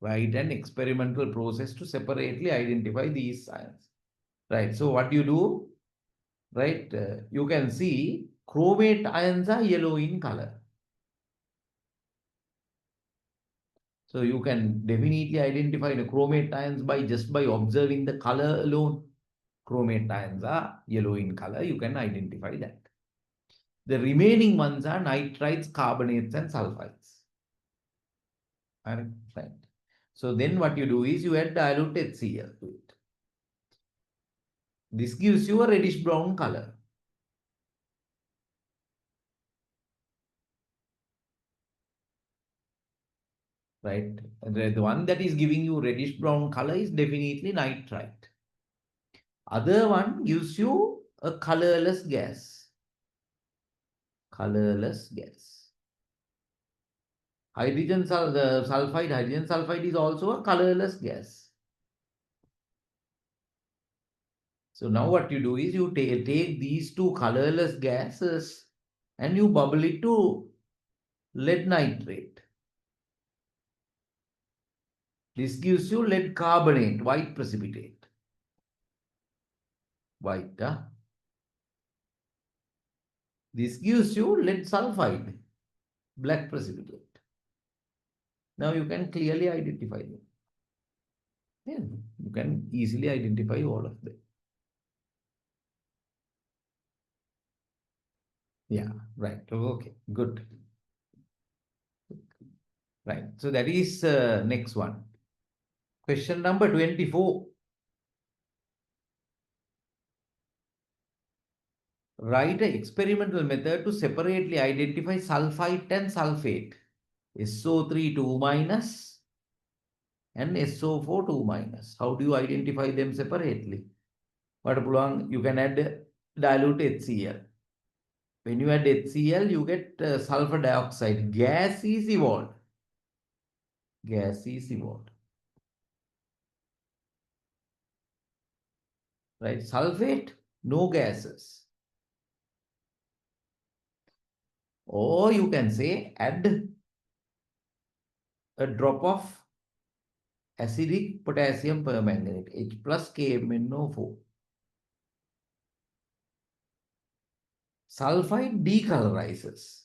Write an experimental process to separately identify these ions. Right. So what you do, right? You can see chromate ions are yellow in color. So you can definitely identify the chromate ions by just by observing the color alone. Chromate ions are yellow in color. You can identify that. The remaining ones are nitrites, carbonates, and sulfides. Right. So then what you do is you add dilute HCl to it. This gives you a reddish brown color. Right? And the one that is giving you reddish brown color is definitely nitrite. Other one gives you a colorless gas. Colorless gas. Hydrogen sulfide, hydrogen sulfide is also a colorless gas. So now what you do is you take these two colorless gases and you bubble it to lead nitrate. This gives you lead carbonate, white precipitate. White. This gives you lead sulfide, black precipitate. Now you can clearly identify them. Yeah, you can easily identify all of them. Yeah, right. Okay, good. Right. So that is next one. Question number 24. Write an experimental method to separately identify sulfite and sulfate. SO3 2 minus and SO4 2 minus. How do you identify them separately? What you can add dilute HCl. When you add HCl, you get sulfur dioxide. Gas is evolved. gas is evolved. Right? Sulfate, no gases. Or you can say add a drop of acidic potassium permanganate, H plus KMnO4. Sulfide decolorizes.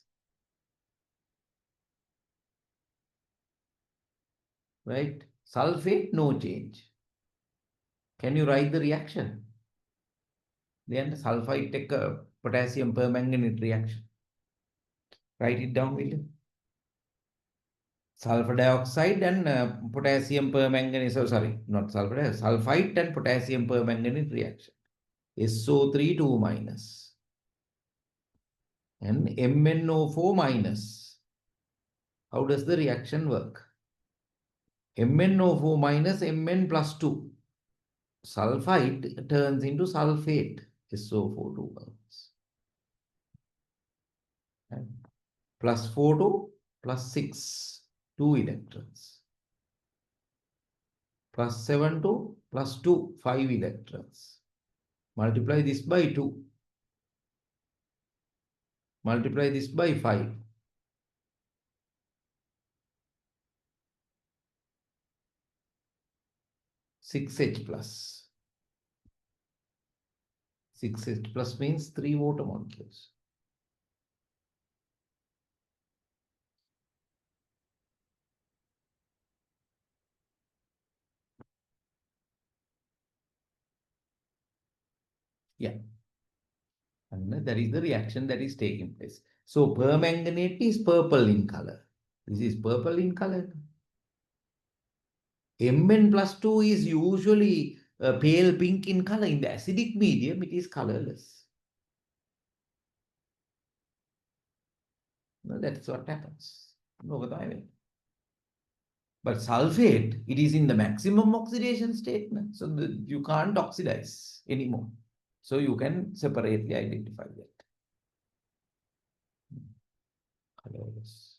Right? Sulfate, no change. Can you write the reaction? Then sulfide take a potassium permanganate reaction. Write it down, William. Sulfur dioxide and potassium permanganate, sorry, not sulfur dioxide, sulfite and potassium permanganate reaction. SO3 2 minus and MnO4 minus. How does the reaction work? MnO4 minus Mn plus 2. Sulfite turns into sulfate, SO4 2 minus. And plus 4 2 plus 6, 2 electrons. Plus 7 2 plus 2, 5 electrons. Multiply this by 2. Multiply this by 5. 6H plus. 6H plus means 3 water molecules. Yeah. And that is the reaction that is taking place. So permanganate is purple in color. This is purple in color. Mn plus 2 is usually pale pink in color. In the acidic medium, it is colorless. No, that's what happens. But sulfate, it is in the maximum oxidation state. So you can't oxidize anymore. So you can separately identify that. Colorless.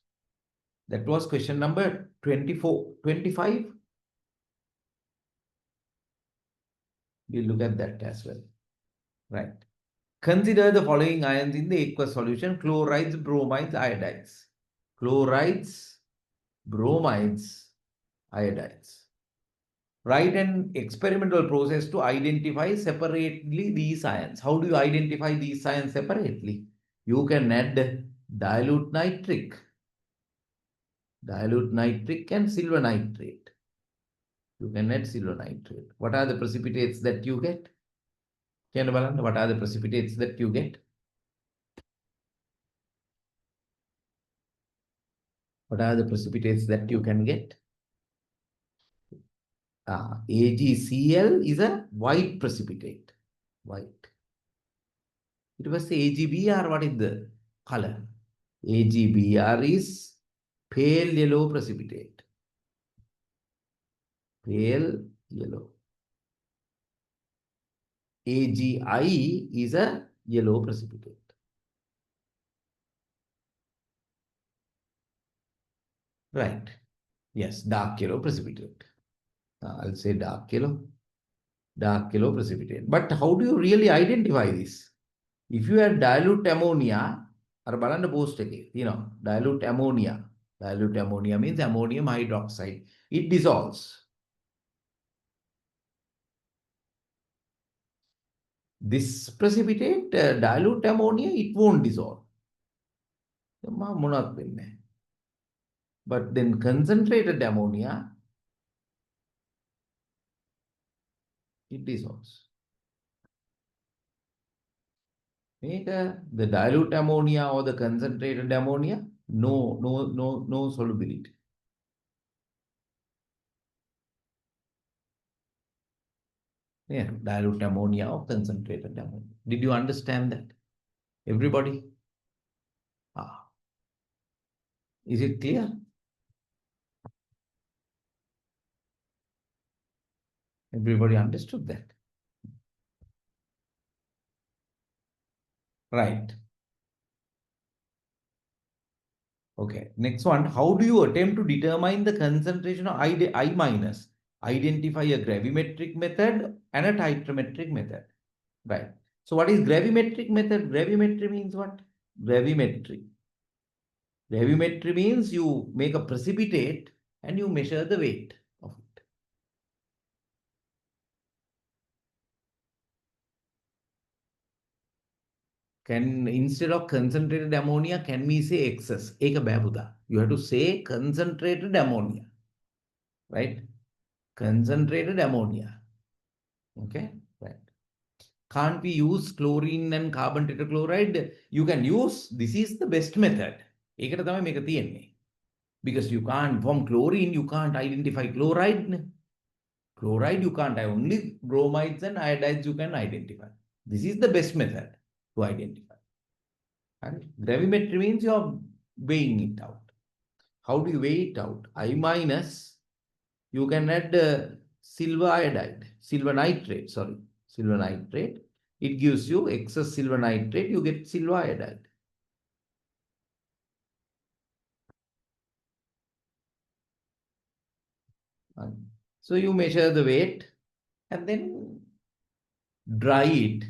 That was question number 24. 25. We'll look at that as well. Right. Consider the following ions in the aqueous solution: chlorides, bromides, iodides. Chlorides, bromides, iodides. Write an experimental process to identify separately these ions. How do you identify these ions separately? You can add dilute nitric and silver nitrate. You can add silver nitrate. What are the precipitates that you get? What are the precipitates that you get? What are the precipitates that you can get? AgCl is a white precipitate. White. It was AgBr. What is the color? AgBr is pale yellow precipitate. Pale yellow. AgI is a yellow precipitate. Right. Yes, dark yellow precipitate. I'll say dark yellow precipitate. But how do you really identify this? If you have dilute ammonia, or balanda post dilute ammonia. Dilute ammonia means ammonium hydroxide. It dissolves. This precipitate, dilute ammonia, it won't dissolve. But then concentrated ammonia, it dissolves. The dilute ammonia or the concentrated ammonia, no solubility. Yeah, dilute ammonia or concentrated ammonia. Did you understand that? Everybody? Is it clear? Everybody understood that? Right. Okay, next one. How do you attempt to determine the concentration of I minus? Identify a gravimetric method and a titrometric method. Right. So what is gravimetric method? Gravimetry means what? Gravimetry. Gravimetry means you make a precipitate and you measure the weight of it. Can, instead of concentrated ammonia, can we say excess? Eka babuda. You have to say concentrated ammonia. Right? Concentrated ammonia. Okay? Right. Can't we use chlorine and carbon tetrachloride? You can use, this is the best method. ඒකට තමයි මේක තියෙන්නේ. Because you can't, from chlorine, you can't identify chloride. Chloride, you can't, only bromides and iodides you can identify. This is the best method to identify. And gravimetry means you are weighing it out. How do you weigh it out? I minus, you can add silver iodide, silver nitrate, sorry, silver nitrate. It gives you excess silver nitrate, you get silver iodide. So you measure the weight and then dry it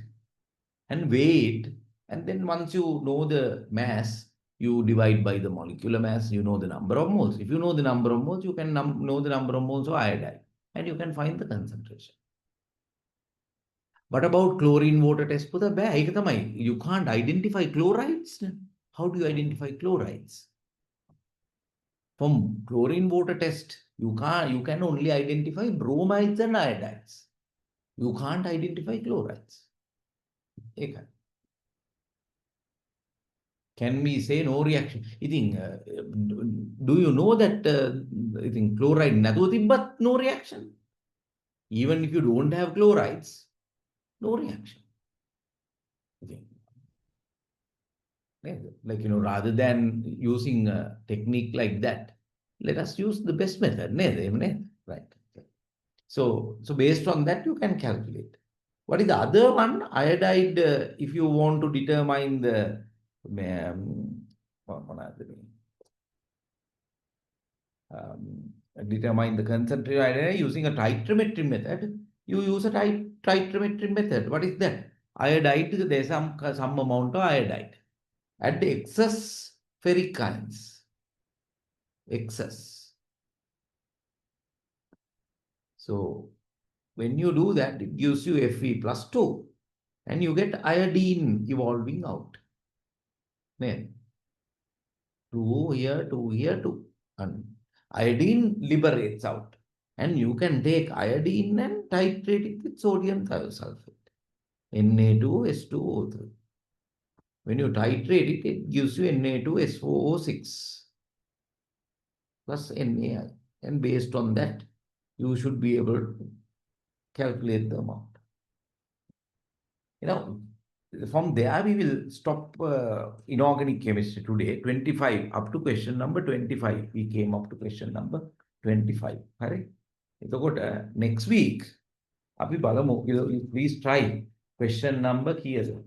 and weigh it. And then once you know the mass, you divide by the molecular mass, you know the number of moles. If you know the number of moles, you can know the number of moles of iodide and you can find the concentration. What about chlorine water test? You can't identify chlorides. How do you identify chlorides? From chlorine water test, you can only identify bromides and iodides. You can't identify chlorides. Can we say no reaction? I think, do you know that I think chloride but no reaction? Even if you don't have chlorides, no reaction. Okay. Like, rather than using a technique like that, let us use the best method. Right. So based on that, you can calculate. What is the other one? Iodide, if you want to determine the determine the concentration iodide using a titrometry method, you use a titrometry method. What is that? Iodide, there's some amount of iodide. Add excess ferric ions. Excess. So when you do that, it gives you Fe plus 2 and you get iodine evolving out. Then 2 here, 2 here, 2. And iodine liberates out. And you can take iodine and titrate it with sodium thiosulfate. Na2S2O3. When you titrate it, it gives you Na2SO6 plus NaI. And based on that, you should be able to calculate the amount. From there we will stop inorganic chemistry today. 25 up to question number 25. We came up to question number 25. Right? Next week, please try question number here.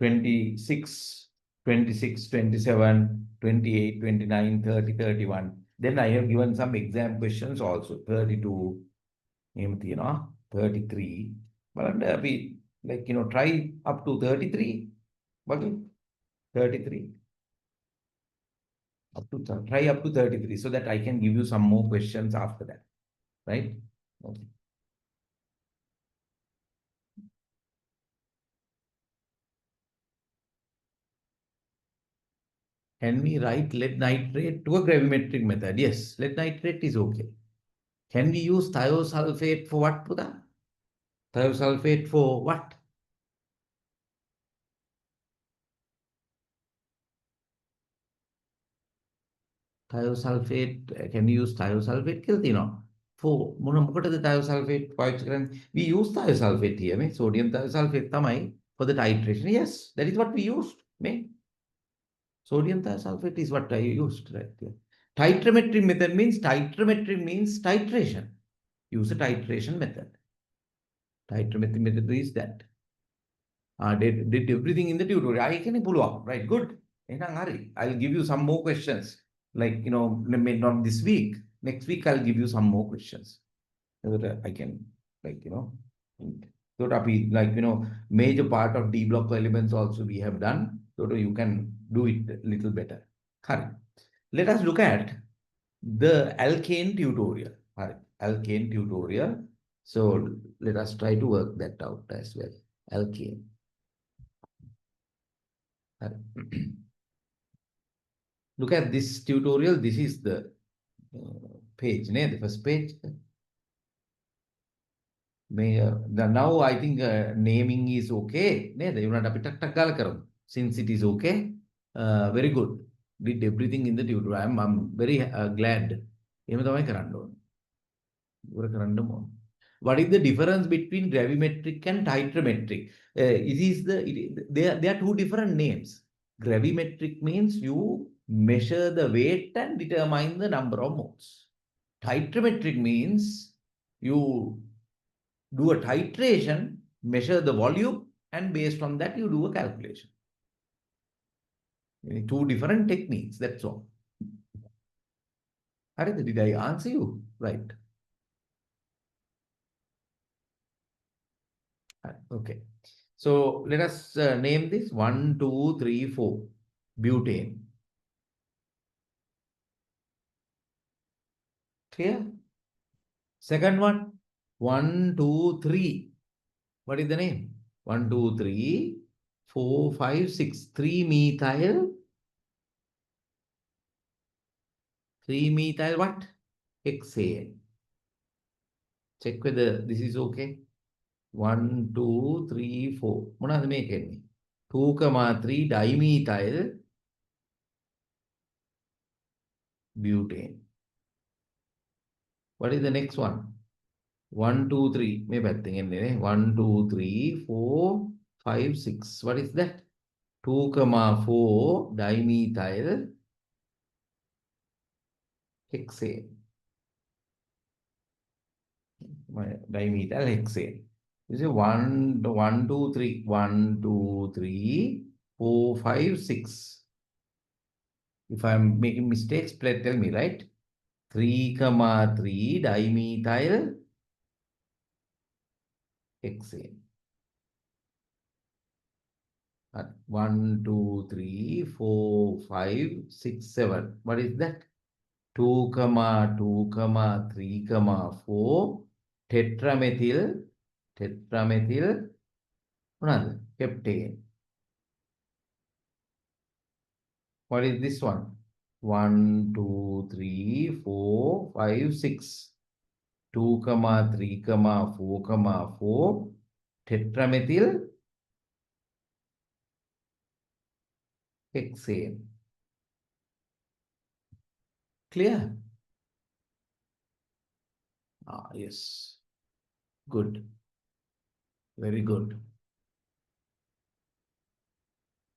26, 26, 27, 28, 29, 30, 31. Then I have given some exam questions also. 32, 33. But we try up to 33. Okay? 33. Try up to 33 so that I can give you some more questions after that. Right? Okay. Can we write lead nitrate to a gravimetric method? Yes, lead nitrate is okay. Can we use thiosulfate for what, Pudha? Thiosulfate for what? Thiosulfate, can we use thiosulfate? For the thiosulfate, we use thiosulfate here, sodium thiosulfate for the titration. Yes, that is what we used. Sodium thiosulfate is what I used right here. Titrometry method means titration. Use a titration method. Titrometry method is that. Did everything in the tutorial. I can pull up. Right, good. I'll give you some more questions. Like, not this week. Next week, I'll give you some more questions so that I can, like, so that we, like, major part of D block elements also we have done, so that you can do it a little better. Correct. Let us look at the alkane tutorial. Correct. Alkane tutorial. So let us try to work that out as well. Alkane. Correct. Look at this tutorial. This is the page, the first page. Now I think naming is okay. Since it is okay, very good. Did everything in the tutorial. I'm very glad. What is the difference between gravimetric and titrometric? There are two different names. Gravimetric means you measure the weight and determine the number of moles. Titrometric means you do a titration, measure the volume, and based on that, you do a calculation. Two different techniques, that's all. Did I answer you? Right. Okay. So let us name this 1, 2, 3, 4. Butane. Clear? Second one, 1, 2, 3. What is the name? 1, 2, 3, 4, 5, 6. 3-methyl. 3-methyl what? Hexane. Check whether this is okay. 1, 2, 3, 4. මොනවද මේ කියන්නේ? 2,3 dimethyl butane. What is the next one? 1, 2, 3. මේ පැත්තෙන් එන්නේ නේ. 1, 2, 3, 4, 5, 6. What is that? 2,4 dimethyl hexane. Dimethyl hexane. You say 1, 2, 3. 1, 2, 3, 4, 5, 6. If I'm making mistakes, please tell me, right? 3,3 dimethyl hexane. 1, 2, 3, 4, 5, 6, 7. What is that? 2, 2, 3, 4. Tetramethyl heptane. What is this one? 1, 2, 3, 4, 5, 6. 2, 3, 4, 4. Tetramethyl hexane. Clear? Yes. Good. Very good.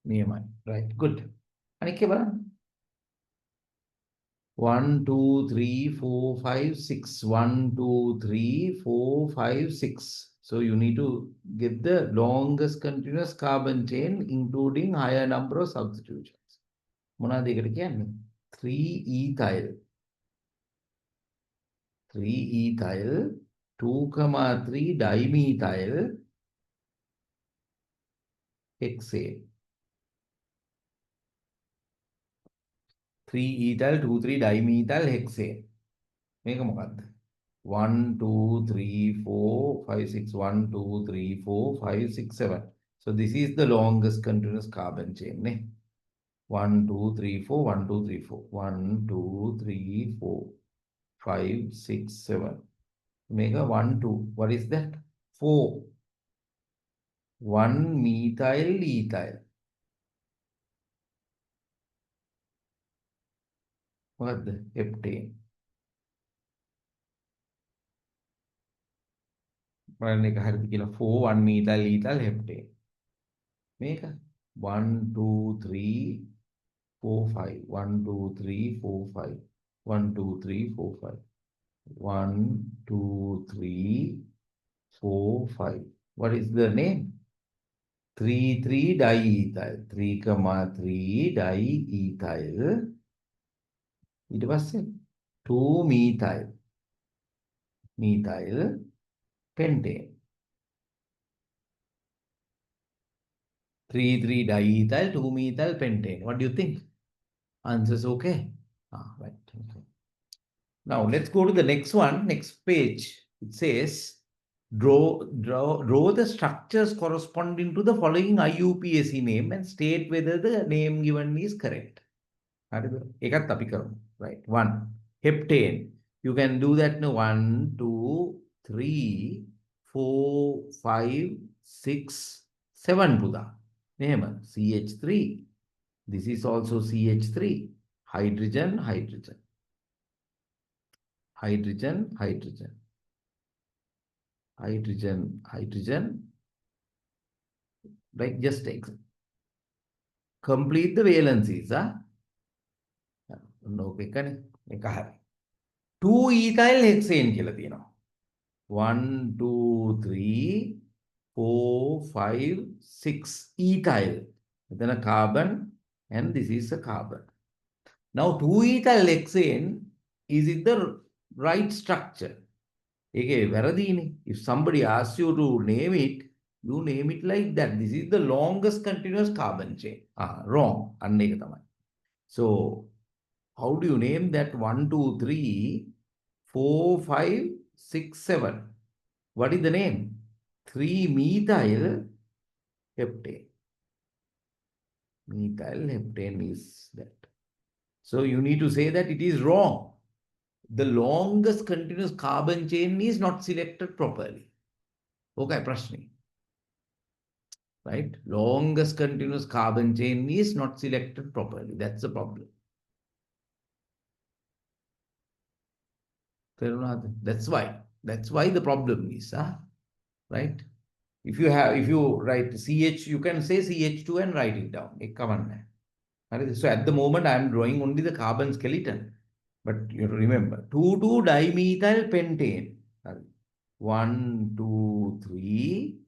Niyamai. Right. Good. Anike baran. 1, 2, 3, 4, 5, 6. 1, 2, 3, 4, 5, 6. So you need to get the longest continuous carbon chain, including higher number of substitutions. මොනවද ඒකට කියන්නේ? 3-ethyl. 3-ethyl, 2,3 dimethyl hexane. 3-ethyl, 2, 3 dimethyl hexane. මේක මොකක්ද? 1, 2, 3, 4, 5, 6. 1, 2, 3, 4, 5, 6, 7. So this is the longest continuous carbon chain. 1, 2, 3, 4, 1, 2, 3, 4. 1, 2, 3, 4, 5, 6, 7. Omega 1, 2. What is that? 4. 1-methyl ethyl. What the heptane? බලන්න එක හරිද කියලා. 4 1-methyl ethyl heptane. මේක 1, 2, 3, 4, 5. 1, 2, 3, 4, 5. 1, 2, 3, 4, 5. 1, 2, 3, 4, 5. What is the name? 3, 3 diethyl. 3, 3 diethyl ඊට පස්සේ 2 methyl pentane. 3 diethyl 2 methyl pentane. What do you think? Answers okay? Right. Okay. Now let's go to the next one, next page. It says, draw the structures corresponding to the following IUPAC name and state whether the name given is correct. Right. 1. Heptane. You can do that now. 1, 2, 3, 4, 5, 6, 7 Buddha. Name CH3. This is also CH3. Hydrogen, hydrogen. Hydrogen, hydrogen. Hydrogen, hydrogen. Right, just take. Complete the valencies. Okay, can 2 ethyl hexane කියලා තියෙනවා. 1, 2, 3, 4, 5, 6 ethyl. Then a carbon and this is a carbon. Now 2 ethyl hexane is in the right structure. If somebody asks you to name it, you name it like that. This is the longest continuous carbon chain. Wrong. So, how do you name that? 1, 2, 3, 4, 5, 6, 7. What is the name? 3-methyl heptane. Methyl heptane is that. So, you need to say that it is wrong. The longest continuous carbon chain is not selected properly. Okay, Prashni. Right? Longest continuous carbon chain is not selected properly. That's the problem. That's why. That's why the problem is, right? If you write CH, you can say CH2 and write it down. So at the moment, I am drawing only the carbon skeleton. But you remember, 2,2-dimethyl pentane. 1, 2, 3,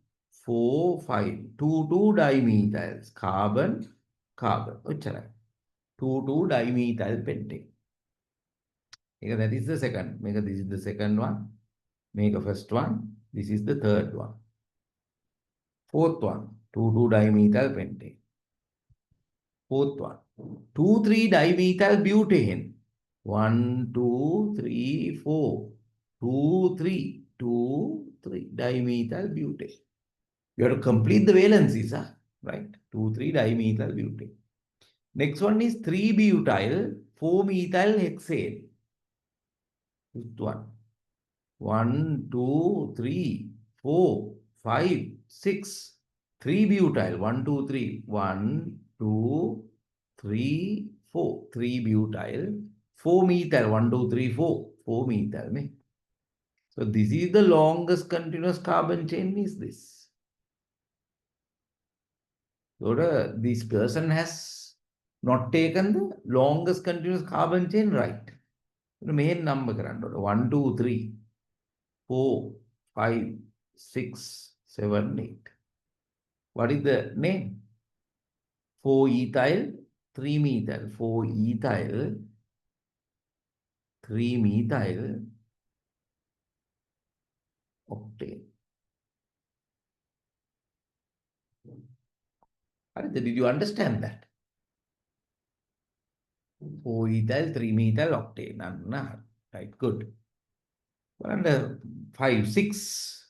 4, 5. 2,2-dimethyls. Carbon, carbon. 2,2-dimethyl pentane. That is the second. This is the second one. Make a first one. This is the third one. Fourth one. 2,2-dimethyl pentane. Fourth one. 2,3-dimethyl butane. 1, 2, 3, 4. 2, 3. 2, 3. Dimethyl butane. You have to complete the valencies, right? 2, 3-dimethyl butane. Next one is 3-butyl 4-methyl hexane. Fifth one. 1, 2, 3, 4, 5, 6. 3-butyl. 1, 2, 3. 1, 2, 3, 4. 3-butyl. 4-methyl. 1, 2, 3, 4. 4-methyl. So this is the longest continuous carbon chain is this. So this person has not taken the longest continuous carbon chain right. Main number 1, 2, 3, 4, 5, 6, 7, 8. What is the name? 4-ethyl, 3-methyl. 4-ethyl, 3-methyl octane. Did you understand that? 4-ethyl, 3-methyl octane. Right, good. And 5, 6.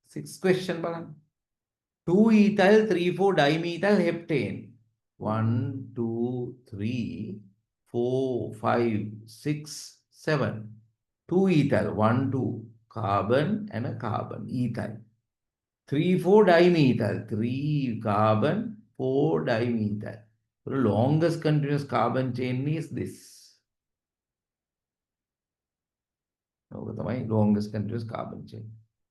Sixth question. 2-ethyl, 3, 4-dimethyl heptane. 1, 2, 3, 4, 5, 6, 7. 2-ethyl, 1, 2, carbon and a carbon, ethyl. 3, 4-dimethyl, 3 carbon, 4-dimethyl. The longest continuous carbon chain is this. Longest continuous carbon chain.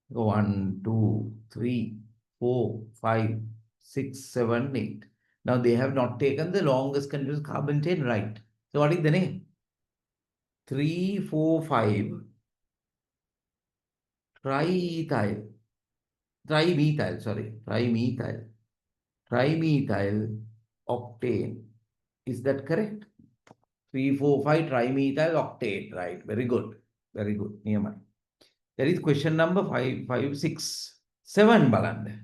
1, 2, 3, 4, 5, 6, 7, 8. Now they have not taken the longest continuous carbon chain right. So what is the name? 3, 4, 5 trimethyl. Trimethyl octane. Is that correct? 3, 4, 5 trimethyl octate. Right. Very good. Very good. Niyama. That is question number 5, 5, 6. 7 balanda.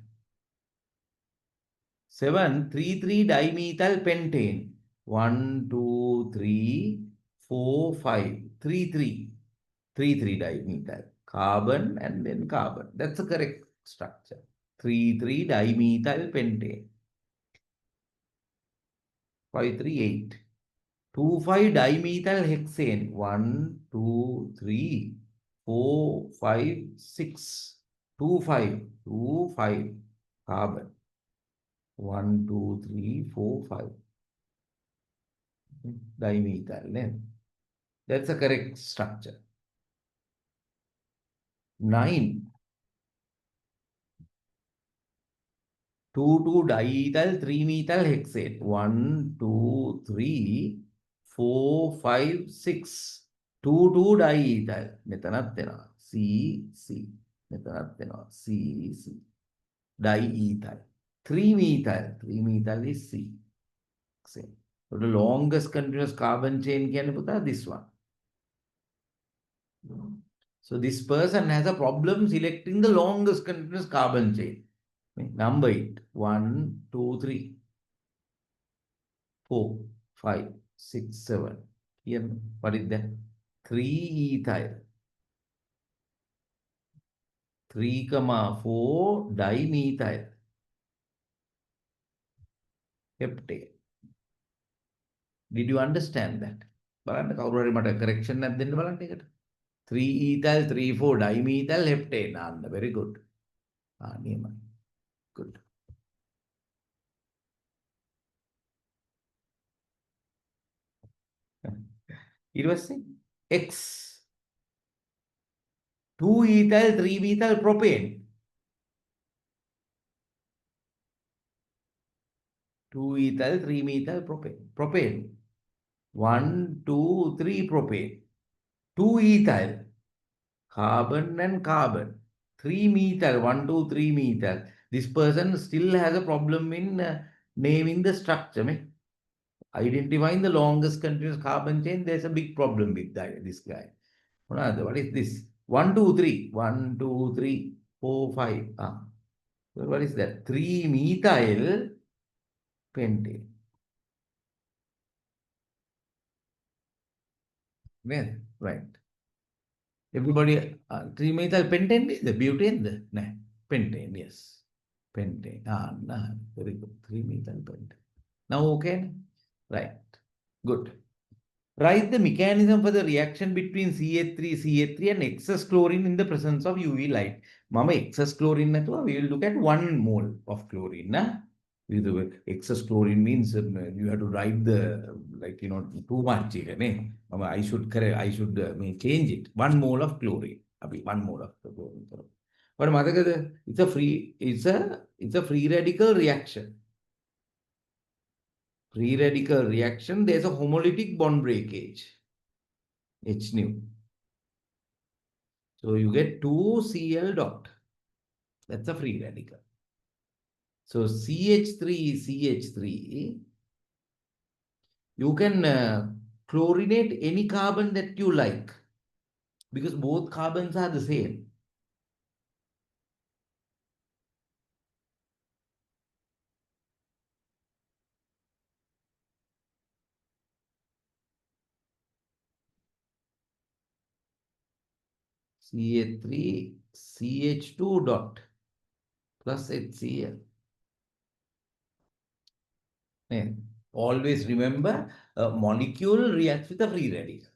7, 3, 3 dimethyl pentane. 1, 2, 3, 4, 5. 3, 3. 3, 3 dimethyl. Carbon and then carbon. That's the correct structure. 3, 3 dimethyl pentane. 5, 3, 8. 2, 5 dimethyl hexane. 1, 2, 3, 4, 5, 6. 2, 5. 2, 5. Carbon. 1, 2, 3, 4, 5. Dimethyl. That's a correct structure. 9. 2, 2 diethyl 3 methyl hexane. 1, 2, 3, 4, 5, 6. 2, 2 diethyl. මෙතනත් වෙනවා. C, C. මෙතනත් වෙනවා. C, C. Diethyl. 3 methyl. 3 methyl is C. Same. So the longest continuous carbon chain කියන්නේ පුතා this one. So this person has a problem selecting the longest continuous carbon chain. Number it. 1, 2, 3, 4, 5, 6, 7. Here, what is that? 3 ethyl. 3, 4 dimethyl heptane. Did you understand that? බලන්න කවුරු හරි මට correction එකක් දෙන්න බලන්න එකට. 3 ethyl 3, 4 dimethyl heptane. Very good. නියමයි. Good. ඊට පස්සේ X 2 ethyl 3 methyl propane. 2 ethyl 3 methyl propane. Propane. 1, 2, 3 propane. 2 ethyl. Carbon and carbon. 3 methyl. 1, 2, 3 methyl. This person still has a problem in naming the structure. Identifying the longest continuous carbon chain, there's a big problem with this guy. What is this? 1, 2, 3. 1, 2, 3, 4, 5. So what is that? 3 methyl pentane. Well, right. Everybody, 3 methyl pentane is the butane? No, pentane, yes. Pentane. No, very good. 3 methyl pentane. Now, okay? Right. Good. Write the mechanism for the reaction between CH3 and excess chlorine in the presence of UV light. Mama, excess chlorine, we will look at 1 mole of chlorine. Na? Excess chlorine means you have to write the, too much. Mama, I should change it. 1 mole of chlorine. 1 mole of chlorine. But it's a free radical reaction. Free radical reaction, there's a homolytic bond breakage, H nu. So you get 2Cl dot. That's a free radical. So CH3, you can chlorinate any carbon that you like because both carbons are the same. CH3, CH2 dot plus HCl. Always remember, a molecule reacts with a free radical.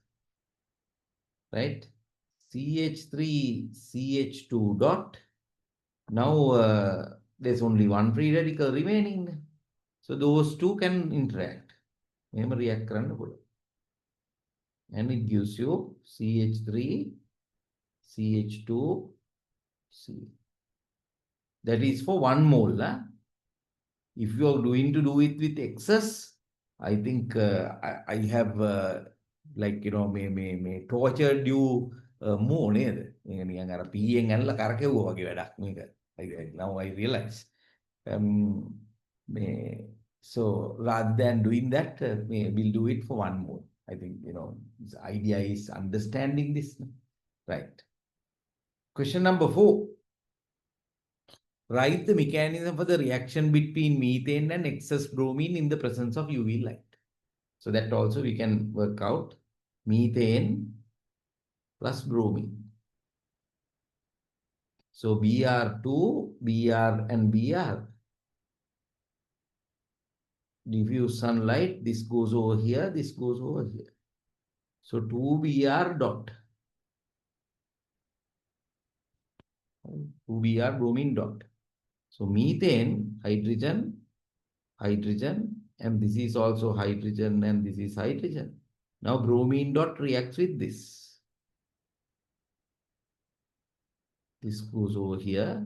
Right? CH3, CH2 dot. Now, there's only 1 free radical remaining. So those two can interact. React and it gives you CH3, CH2, C. That is for 1 mole. If you are going to do it with excess, I think I have may tortured you more. Now I realize. So rather than doing that, we'll do it for 1 mole. I think, the idea is understanding this. Right. Question number 4. Write the mechanism for the reaction between methane and excess bromine in the presence of UV light. So that also we can work out. Methane plus bromine. So Br2, Br and Br. Diffuse sunlight, this goes over here, this goes over here. So 2Br dot. 2Br bromine dot. So methane, hydrogen, hydrogen, and this is also hydrogen and this is hydrogen. Now bromine dot reacts with this. This goes over here,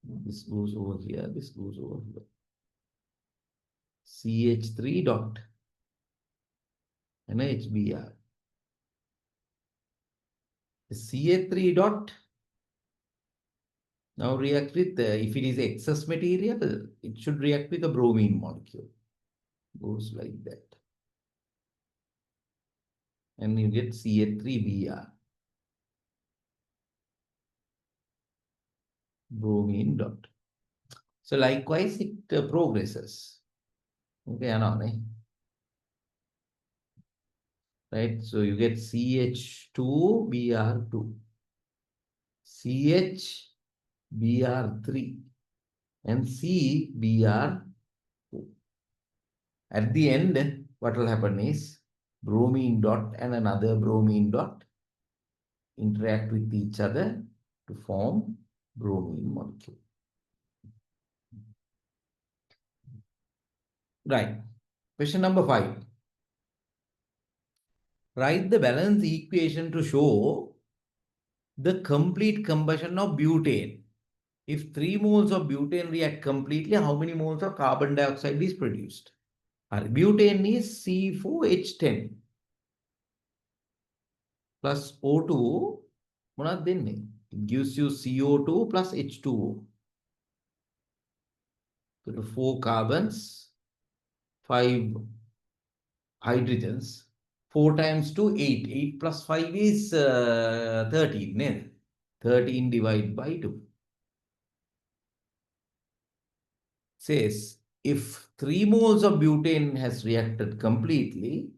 this goes over here, this goes over here. CH3 dot and HBr. The CH3 dot now react with, if it is excess material, it should react with the bromine molecule. Goes like that. And you get CH3Br. Bromine dot. So likewise, it progresses. Okay, right? So you get CH2Br2, CHBr3, and CBr2. At the end, what will happen is bromine dot and another bromine dot interact with each other to form bromine molecule. Right. Question number 5. Write the balance equation to show the complete combustion of butane. If 3 moles of butane react completely, how many moles of carbon dioxide is produced? Butane is C4H10 plus O2. It gives you CO2 plus H2O. So 4 carbons, 5 hydrogens. 4 times 2, 8. 8 plus 5 is 13. 13 divided by 2. Says if 3 moles of butane has reacted completely,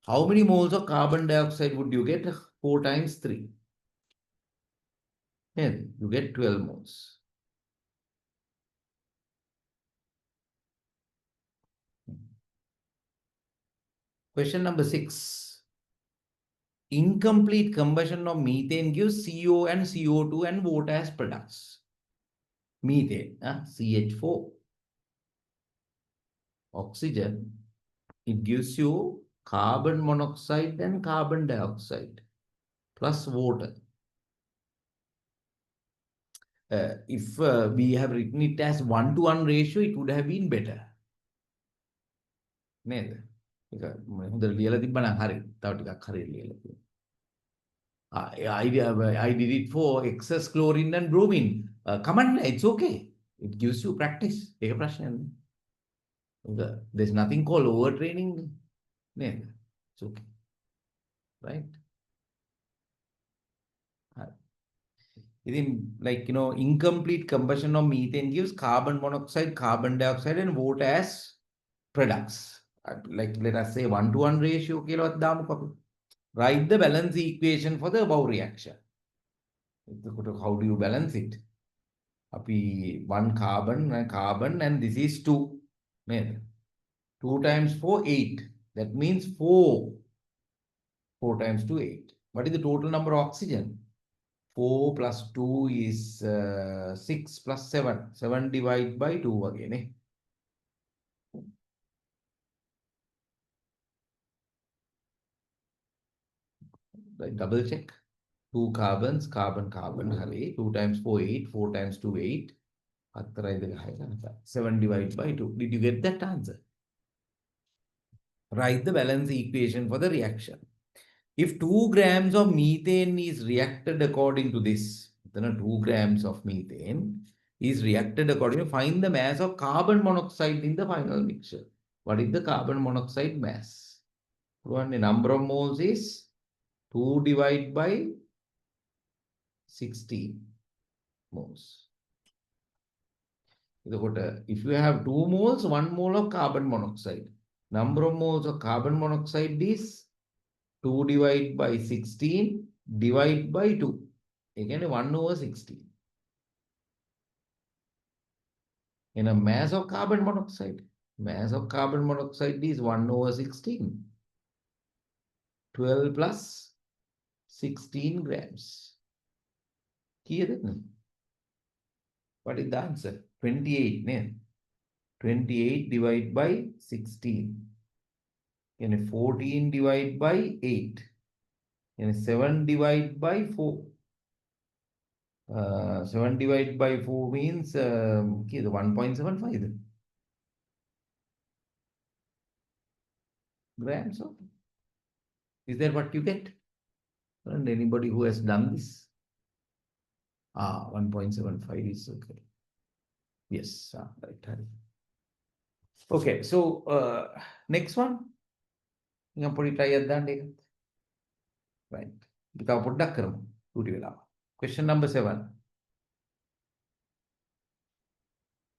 how many moles of carbon dioxide would you get? 4 times 3. You get 12 moles. Question number 6. Incomplete combustion of methane gives CO and CO2 and water as products. Methane, CH4. Oxygen, it gives you carbon monoxide and carbon dioxide plus water. If we have written it as 1-to-1 ratio, it would have been better. I did it for excess chlorine and bromine. Come on, it's okay. It gives you practice. There's nothing called overtraining. It's okay. Right? Incomplete combustion of methane gives carbon monoxide, carbon dioxide, and water as products. Let us say 1-to-1 ratio. Write the balance equation for the above reaction. How do you balance it? 1 carbon, and this is 2. 2 times 4, 8. That means 4. 4 times 2, 8. What is the total number of oxygen? 4 plus 2 is 6 plus 7. 7 divided by 2 again. Double check. 2 carbons, carbon. 2 times 4, 8. 4 times 2, 8. 7 divided by 2. Did you get that answer? Write the balance equation for the reaction. If 2 grams of methane is reacted according to this, then 2 grams of methane is reacted according to, find the mass of carbon monoxide in the final mixture. What is the carbon monoxide mass? One number of moles is 2 divided by 16 moles. If you have 2 moles, 1 mole of carbon monoxide. Number of moles of carbon monoxide is 2 divided by 16 divided by 2. Again, 1 over 16. In a mass of carbon monoxide. Mass of carbon monoxide is 1 over 16. 12 plus 16 grams. Clear? What is the answer? 28. Ne? 28 divided by 16. And 14 divided by 8. And 7 divided by 4. 7 divided by 4 means 1.75 grams of. Is that what you get? And anybody who has done this? 1.75 is okay. Yes, right. Okay, so next one. You put it at that. Right. Question number 7.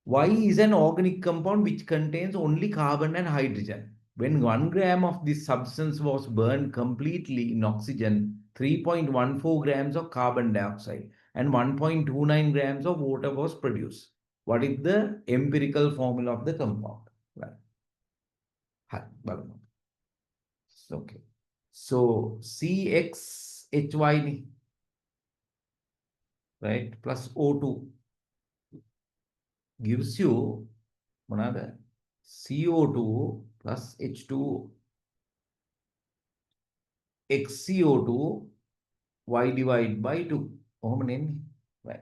Why is an organic compound which contains only carbon and hydrogen? When 1 gram of this substance was burned completely in oxygen, 3.14 grams of carbon dioxide and 1.29 grams of water was produced. What is the empirical formula of the compound? Right. Okay. So CXHY, right, plus O2 gives you another CO2 plus H2 XCO2 Y divided by 2. Right.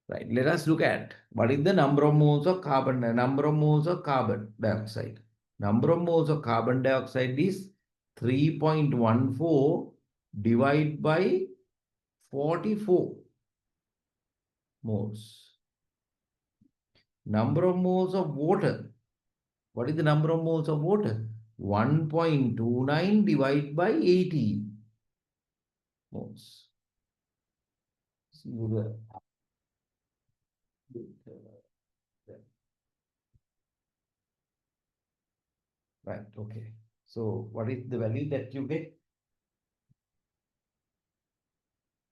Right. Let us look at what is the number of moles of carbon, number of moles of carbon dioxide. Number of moles of carbon dioxide is 3.14 divided by 44 moles. Number of moles of water. What is the number of moles of water? 1.29 divided by 18 moles. Right, okay. So what is the value that you get?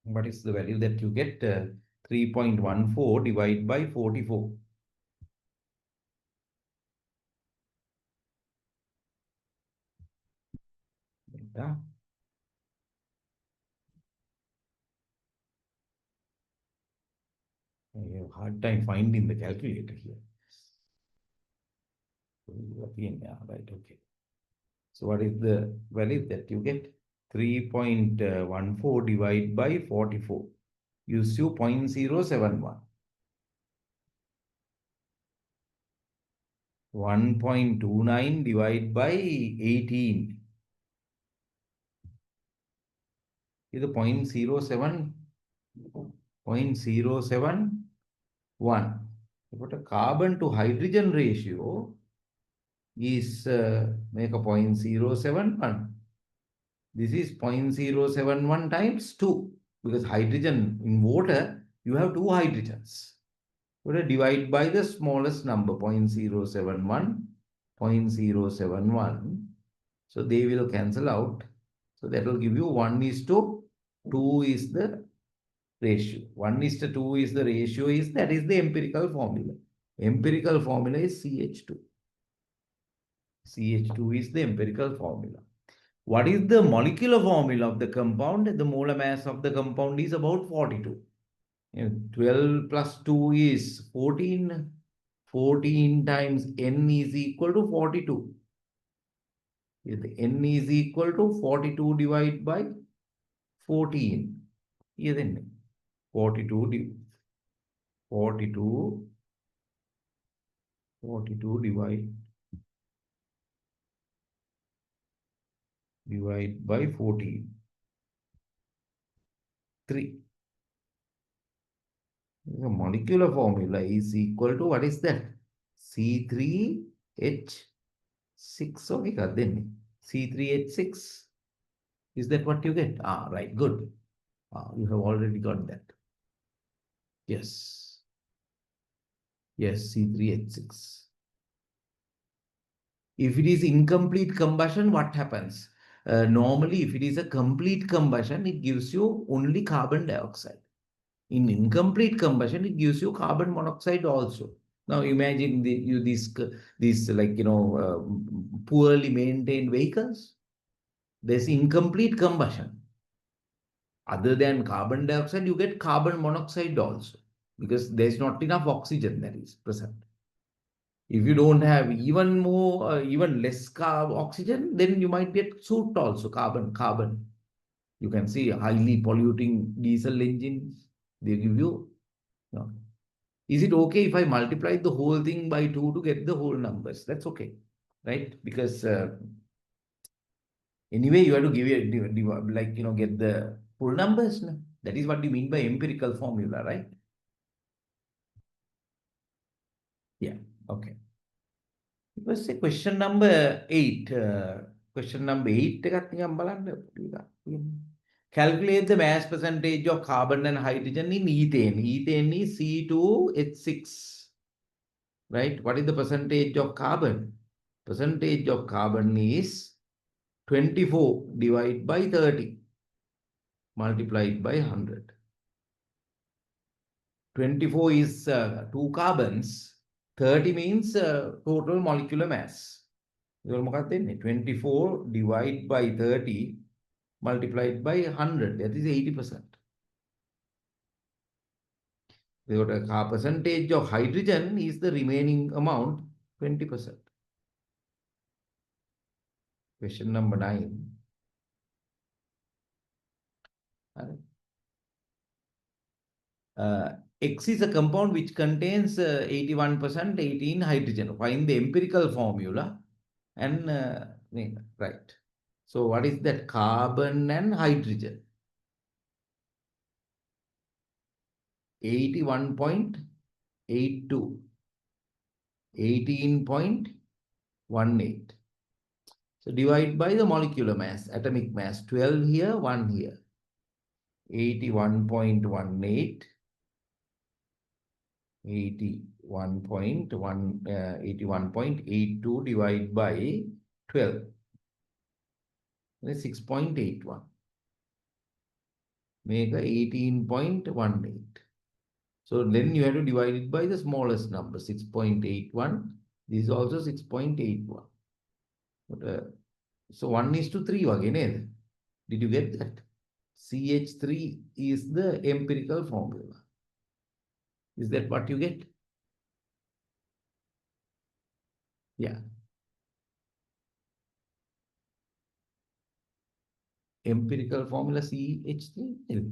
What is the value that you get? 3.14 divided by 44. Yeah. I have a hard time finding the calculator here. Yeah, right, okay. So what is the value that you get? 3.14 divided by 44. Use you 0.071. 1.29 divided by 18 is 0.07, 0.071. But a carbon to hydrogen ratio is make a 0.071. This is 0.071 times 2, because hydrogen in water, you have 2 hydrogens. So divide by the smallest number, 0.071, 0.071. So they will cancel out. So that will give you 1:2 is the ratio. 1:2 is the ratio, that is the empirical formula. Empirical formula is CH2. CH2 is the empirical formula. What is the molecular formula of the compound? The molar mass of the compound is about 42. 12 plus 2 is 14. 14 times N is equal to 42. N is equal to 42 divided by 14. 42 divide by 14. 3. The molecular formula is equal to, what is that? C3H6. Okay, then C3H6. Is that what you get? Ah, right, good. You have already got that. Yes. Yes, C3H6. If it is incomplete combustion, what happens? Normally, if it is a complete combustion, it gives you only carbon dioxide. In incomplete combustion, it gives you carbon monoxide also. Now imagine these like poorly maintained vehicles. There's incomplete combustion. Other than carbon dioxide, you get carbon monoxide also because there's not enough oxygen that is present. If you don't have even more, even less oxygen, then you might get soot also, carbon. You can see highly polluting diesel engines. They give you. No. Is it okay if I multiply the whole thing by 2 to get the whole numbers? That's okay, right? Because anyway, you have to give it, get the full numbers. No? That is what you mean by empirical formula, right? Yeah, okay. Let's say question number 8. Question number 8 එකත් නිකන් බලන්න. Calculate the mass percentage of carbon and hydrogen in ethane. Ethane is C2H6. Right? What is the percentage of carbon? Percentage of carbon is 24 divided by 30 multiplied by 100. 24 is 2 carbons. 30 means total molecular mass. 24 divided by 30 multiplied by 100. That is 80%. The percentage of hydrogen is the remaining amount, 20%. Question number 9. X is a compound which contains 81% 18 hydrogen. Find the empirical formula and right. So what is that? Carbon and hydrogen. 81.82. 18.18. So divide by the molecular mass, atomic mass. 12 here, 1 here. 81.18. 81.82 divided by 12. That is 6.81. Make a 18.18. So then you have to divide it by the smallest number, 6.81. This is also 6.81. So 1:3 again. Did you get that? CH3 is the empirical formula. Is that what you get? Yeah. Empirical formula CH3.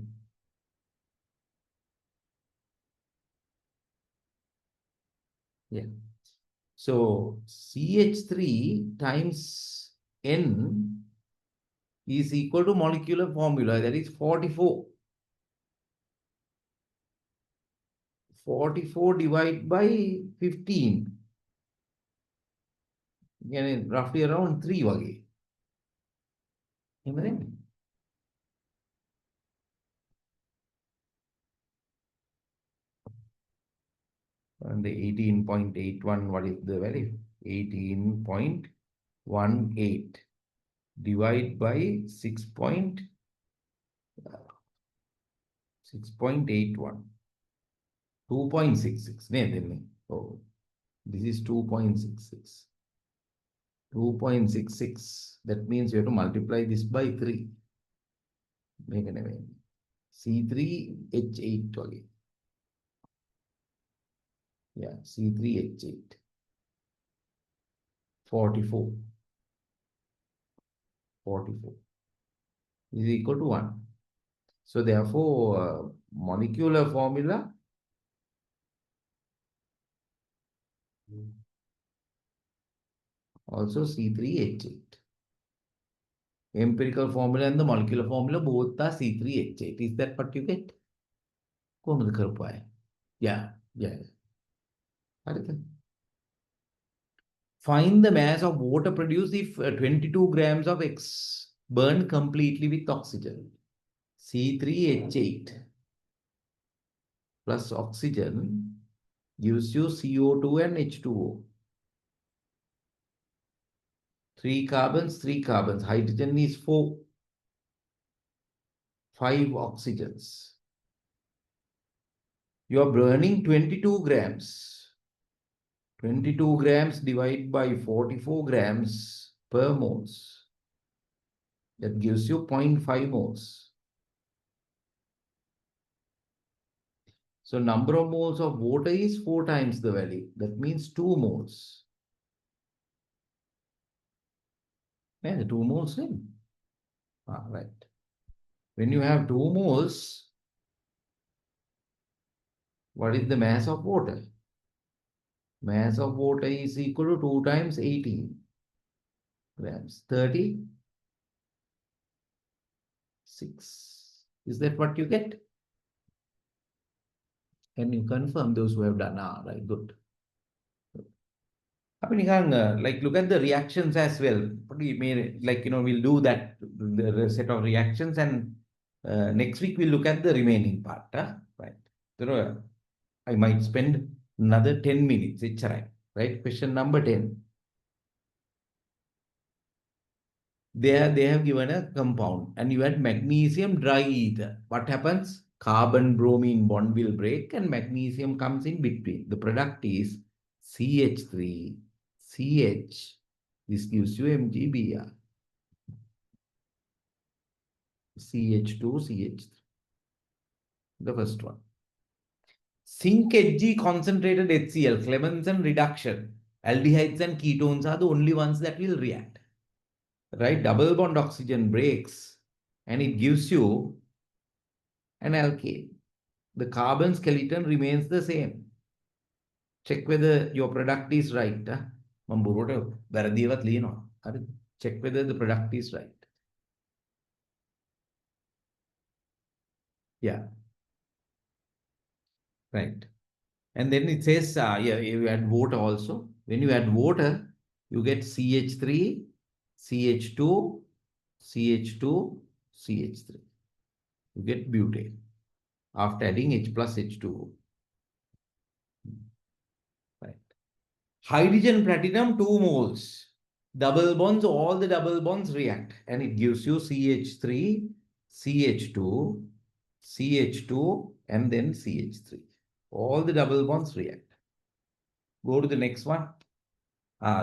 Yeah. So CH3 times N is equal to molecular formula, that is 44. 44 divided by 15. Roughly around 3 wage. And the 18.81, what is the value? 18.18 divided by 6.81. 2.66. Oh, this is 2.66. 2.66. That means you have to multiply this by 3. Make an event. C3H8 again. Yeah, C3H8. 44. 44 is equal to 1. So therefore, molecular formula also C3H8. Empirical formula and the molecular formula both are C3H8. Is that what you get? Yeah, yeah. Find the mass of water produced if 22 grams of X burned completely with oxygen. C3H8 plus oxygen gives you CO2 and H2O. 3 carbons, 3 carbons. Hydrogen is 4. 5 oxygens. You are burning 22 grams. 22 grams divided by 44 grams per moles. That gives you 0.5 moles. So number of moles of water is 4 times the value. That means 2 moles. Yeah, 2 moles in. Right. When you have 2 moles, what is the mass of water? Mass of water is equal to 2 times 18 grams. 36. Is that what you get? Can you confirm those who have done? Right, good. Like look at the reactions as well. We may, like, we'll do that, the set of reactions, and next week we'll look at the remaining part. Right. So, I might spend another 10 minutes. It's right. Question number 10. There they have given a compound and you had magnesium diether. What happens? Carbon-bromine bond will break and magnesium comes in between. The product is CH3, CH. This gives you MgBr. CH2, CH3. The first one. Zinc Hg concentrated HCl, Clemmensen reduction. Aldehydes and ketones are the only ones that will react. Right? Double bond oxygen breaks and it gives you an alkane. The carbon skeleton remains the same. Check whether your product is right. Check whether the product is right. Yeah. Right. And then it says, yeah, you add water also. When you add water, you get CH3, CH2, CH2, CH3. You get butane after adding H plus H2O. Right. Hydrogen platinum 2 moles. Double bonds, all the double bonds react and it gives you CH3, CH2, CH2 and then CH3. All the double bonds react. Go to the next one.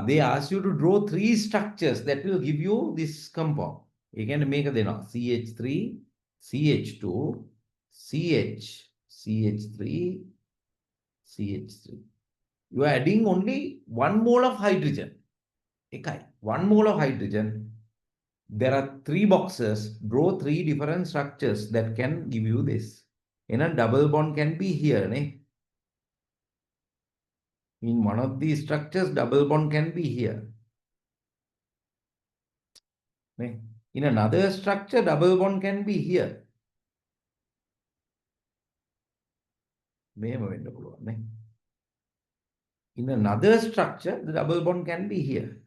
They ask you to draw 3 structures that will give you this compound. You can make it CH3, CH2, CH, CH3, CH3. You are adding only 1 mole of hydrogen. 1 mole of hydrogen. There are 3 boxes. Draw 3 different structures that can give you this. In a double bond can be here. In one of these structures, double bond can be here. In another structure, double bond can be here. In another structure, the double bond can be here.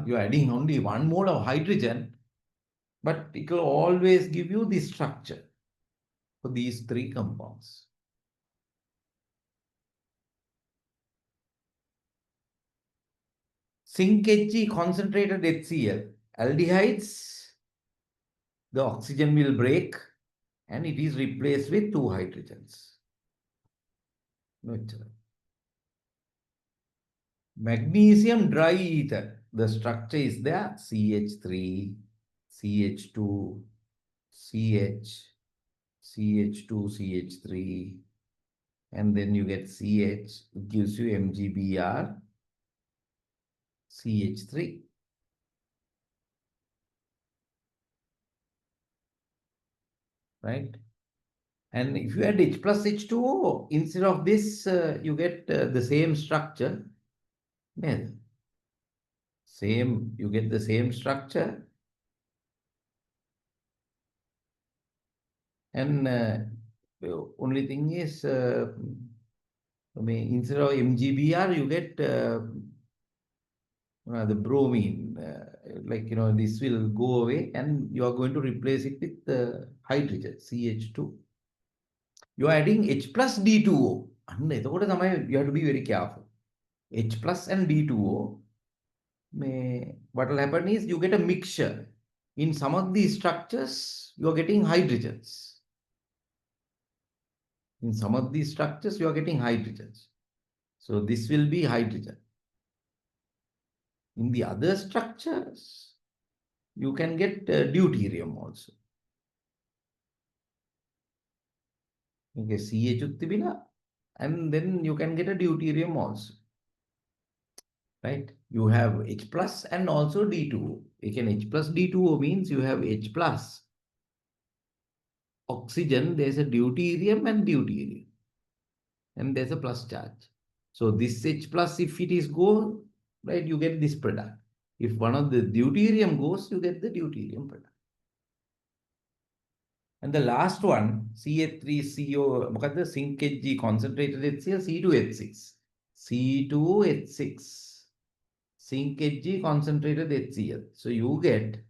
You're adding only 1 mole of hydrogen, but it will always give you this structure for these 3 compounds. Zinc Hg concentrated HCl. Aldehydes, the oxygen will break and it is replaced with 2 hydrogens. Magnesium diether. The structure is there. CH3, CH2, CH, CH2, CH3. And then you get CH. It gives you MgBr, CH3. Right? And if you add H plus H2O, instead of this, you get the same structure. Yeah. Same, you get the same structure. And only thing is, I mean, instead of MgBr, you get the bromine. This will go away and you are going to replace it with hydrogen, CH2. You are adding H plus D2O. And you have to be very careful. H plus and D2O, what will happen is you get a mixture. In some of these structures, you are getting hydrogens. In some of these structures, you are getting hydrogens. So this will be hydrogen. In the other structures, you can get deuterium also. Okay, CH and then you can get a deuterium also. Right? You have H plus and also D2O. Again, H plus D2O means you have H plus oxygen, there's a deuterium and deuterium. And there's a plus charge. So this H plus, if it is go, right, you get this product. If one of the deuterium goes, you get the deuterium product. And the last one, CH3CO, the zinc Hg concentrated HCl, C2H6. C2H6. Zinc Hg concentrated HCl. So you get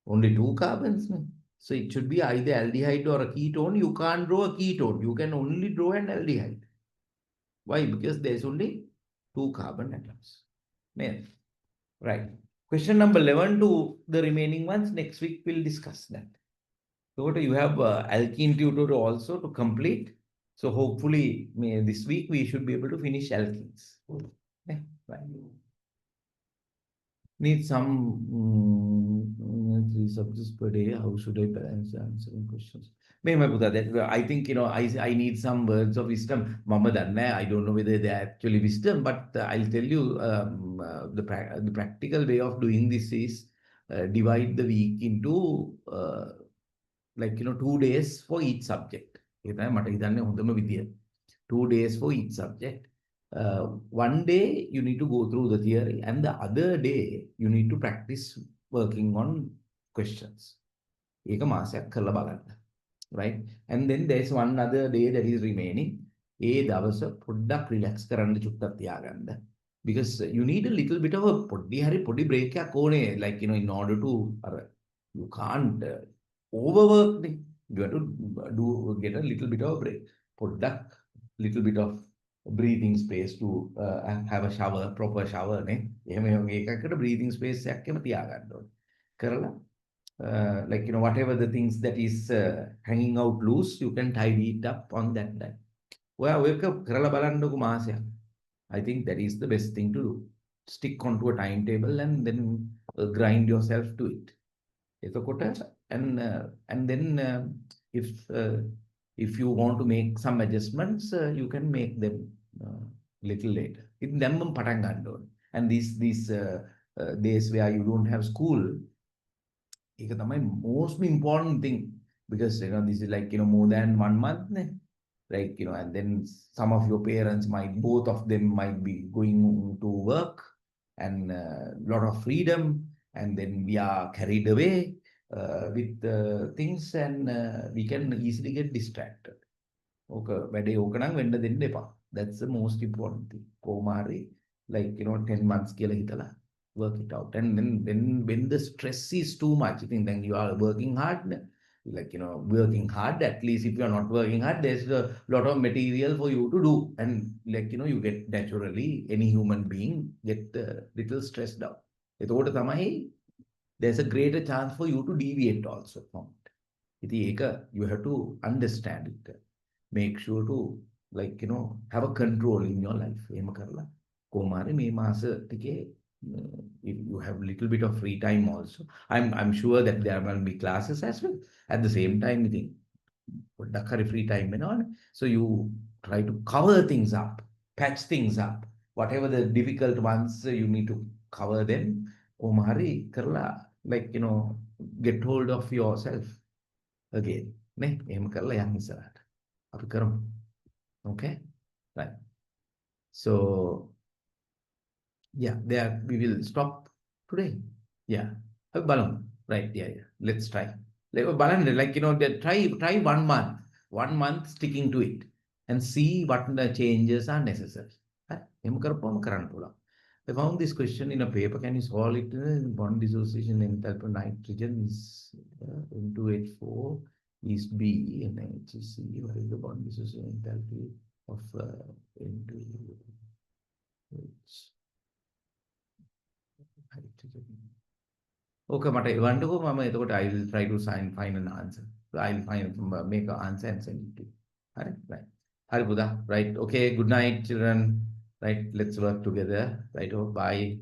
only 2 carbons. So it should be either aldehyde or a ketone. You can't draw a ketone. You can only draw an aldehyde. Why? Because there's only 2 carbon atoms. Right. Question number 11 to the remaining ones. Next week we'll discuss that. So you have alkene tutorial also to complete. So hopefully this week we should be able to finish alkenes. Okay. Right. Need some 3 subjects per day. How should I balance answering questions? I think, I need some words of wisdom. Mama Danna, I don't know whether they're actually wisdom, but I'll tell you the practical way of doing this is divide the week into 2 days for each subject. 2 days for each subject. One day you need to go through the theory, and the other day you need to practice working on questions. Right? And then there's one other day that is remaining. ඒ දවස පොඩ්ඩක් relax කරන්න චුට්ටක් තියාගන්න. Because you need a little bit of a පොඩි break එකක් ඕනේ, like in order to you can't overwork. You have to get a little bit of a break. පොඩ්ඩක් little bit of breathing space to have a shower, proper shower නේ. එහෙම එකකට breathing space එකක් එම තියාගන්න ඕනේ. කරලා whatever the things that is hanging out loose, you can tidy it up on that time. I think that is the best thing to do. Stick onto a timetable and then grind yourself to it. And then if you want to make some adjustments, you can make them little later. And these days where you don't have school, my most important thing, because this is more than 1 month, and then some of your parents both of them might be going to work, and a lot of freedom, and then we are carried away with things, and we can easily get distracted. That's the most important thing. 10 months work it out. And then when the stress is too much, I think then you are working hard, working hard. At least if you are not working hard, there's a lot of material for you to do. And you get naturally, any human being get a little stressed out. There's a greater chance for you to deviate also from it. You have to understand it. Make sure to have a control in your life. If you have a little bit of free time also, I'm sure that there will be classes as well. At the same time, I think free time and all. So you try to cover things up, patch things up. Whatever the difficult ones, you need to cover them. Omari karla, get hold of yourself again. Okay, right. So yeah, there we will stop Today. Yeah. Balloon. Right. Yeah. Yeah. Let's try. Balloon, try 1 month. 1 month sticking to it and see what the changes are necessary. Right? I found this question in a paper. Can you solve it? Bond dissociation enthalpy of nitrogen is 284 is B and H is C. What is the bond dissociation enthalpy of N2H hydrogen? Okay, මට එවන්නකෝ මම එතකොට I will try to find an answer. I will make an answer and send it to you. Alright, right. Hari Buddha, right? Okay, good night, children. Right, let's work together. Right, oh, bye.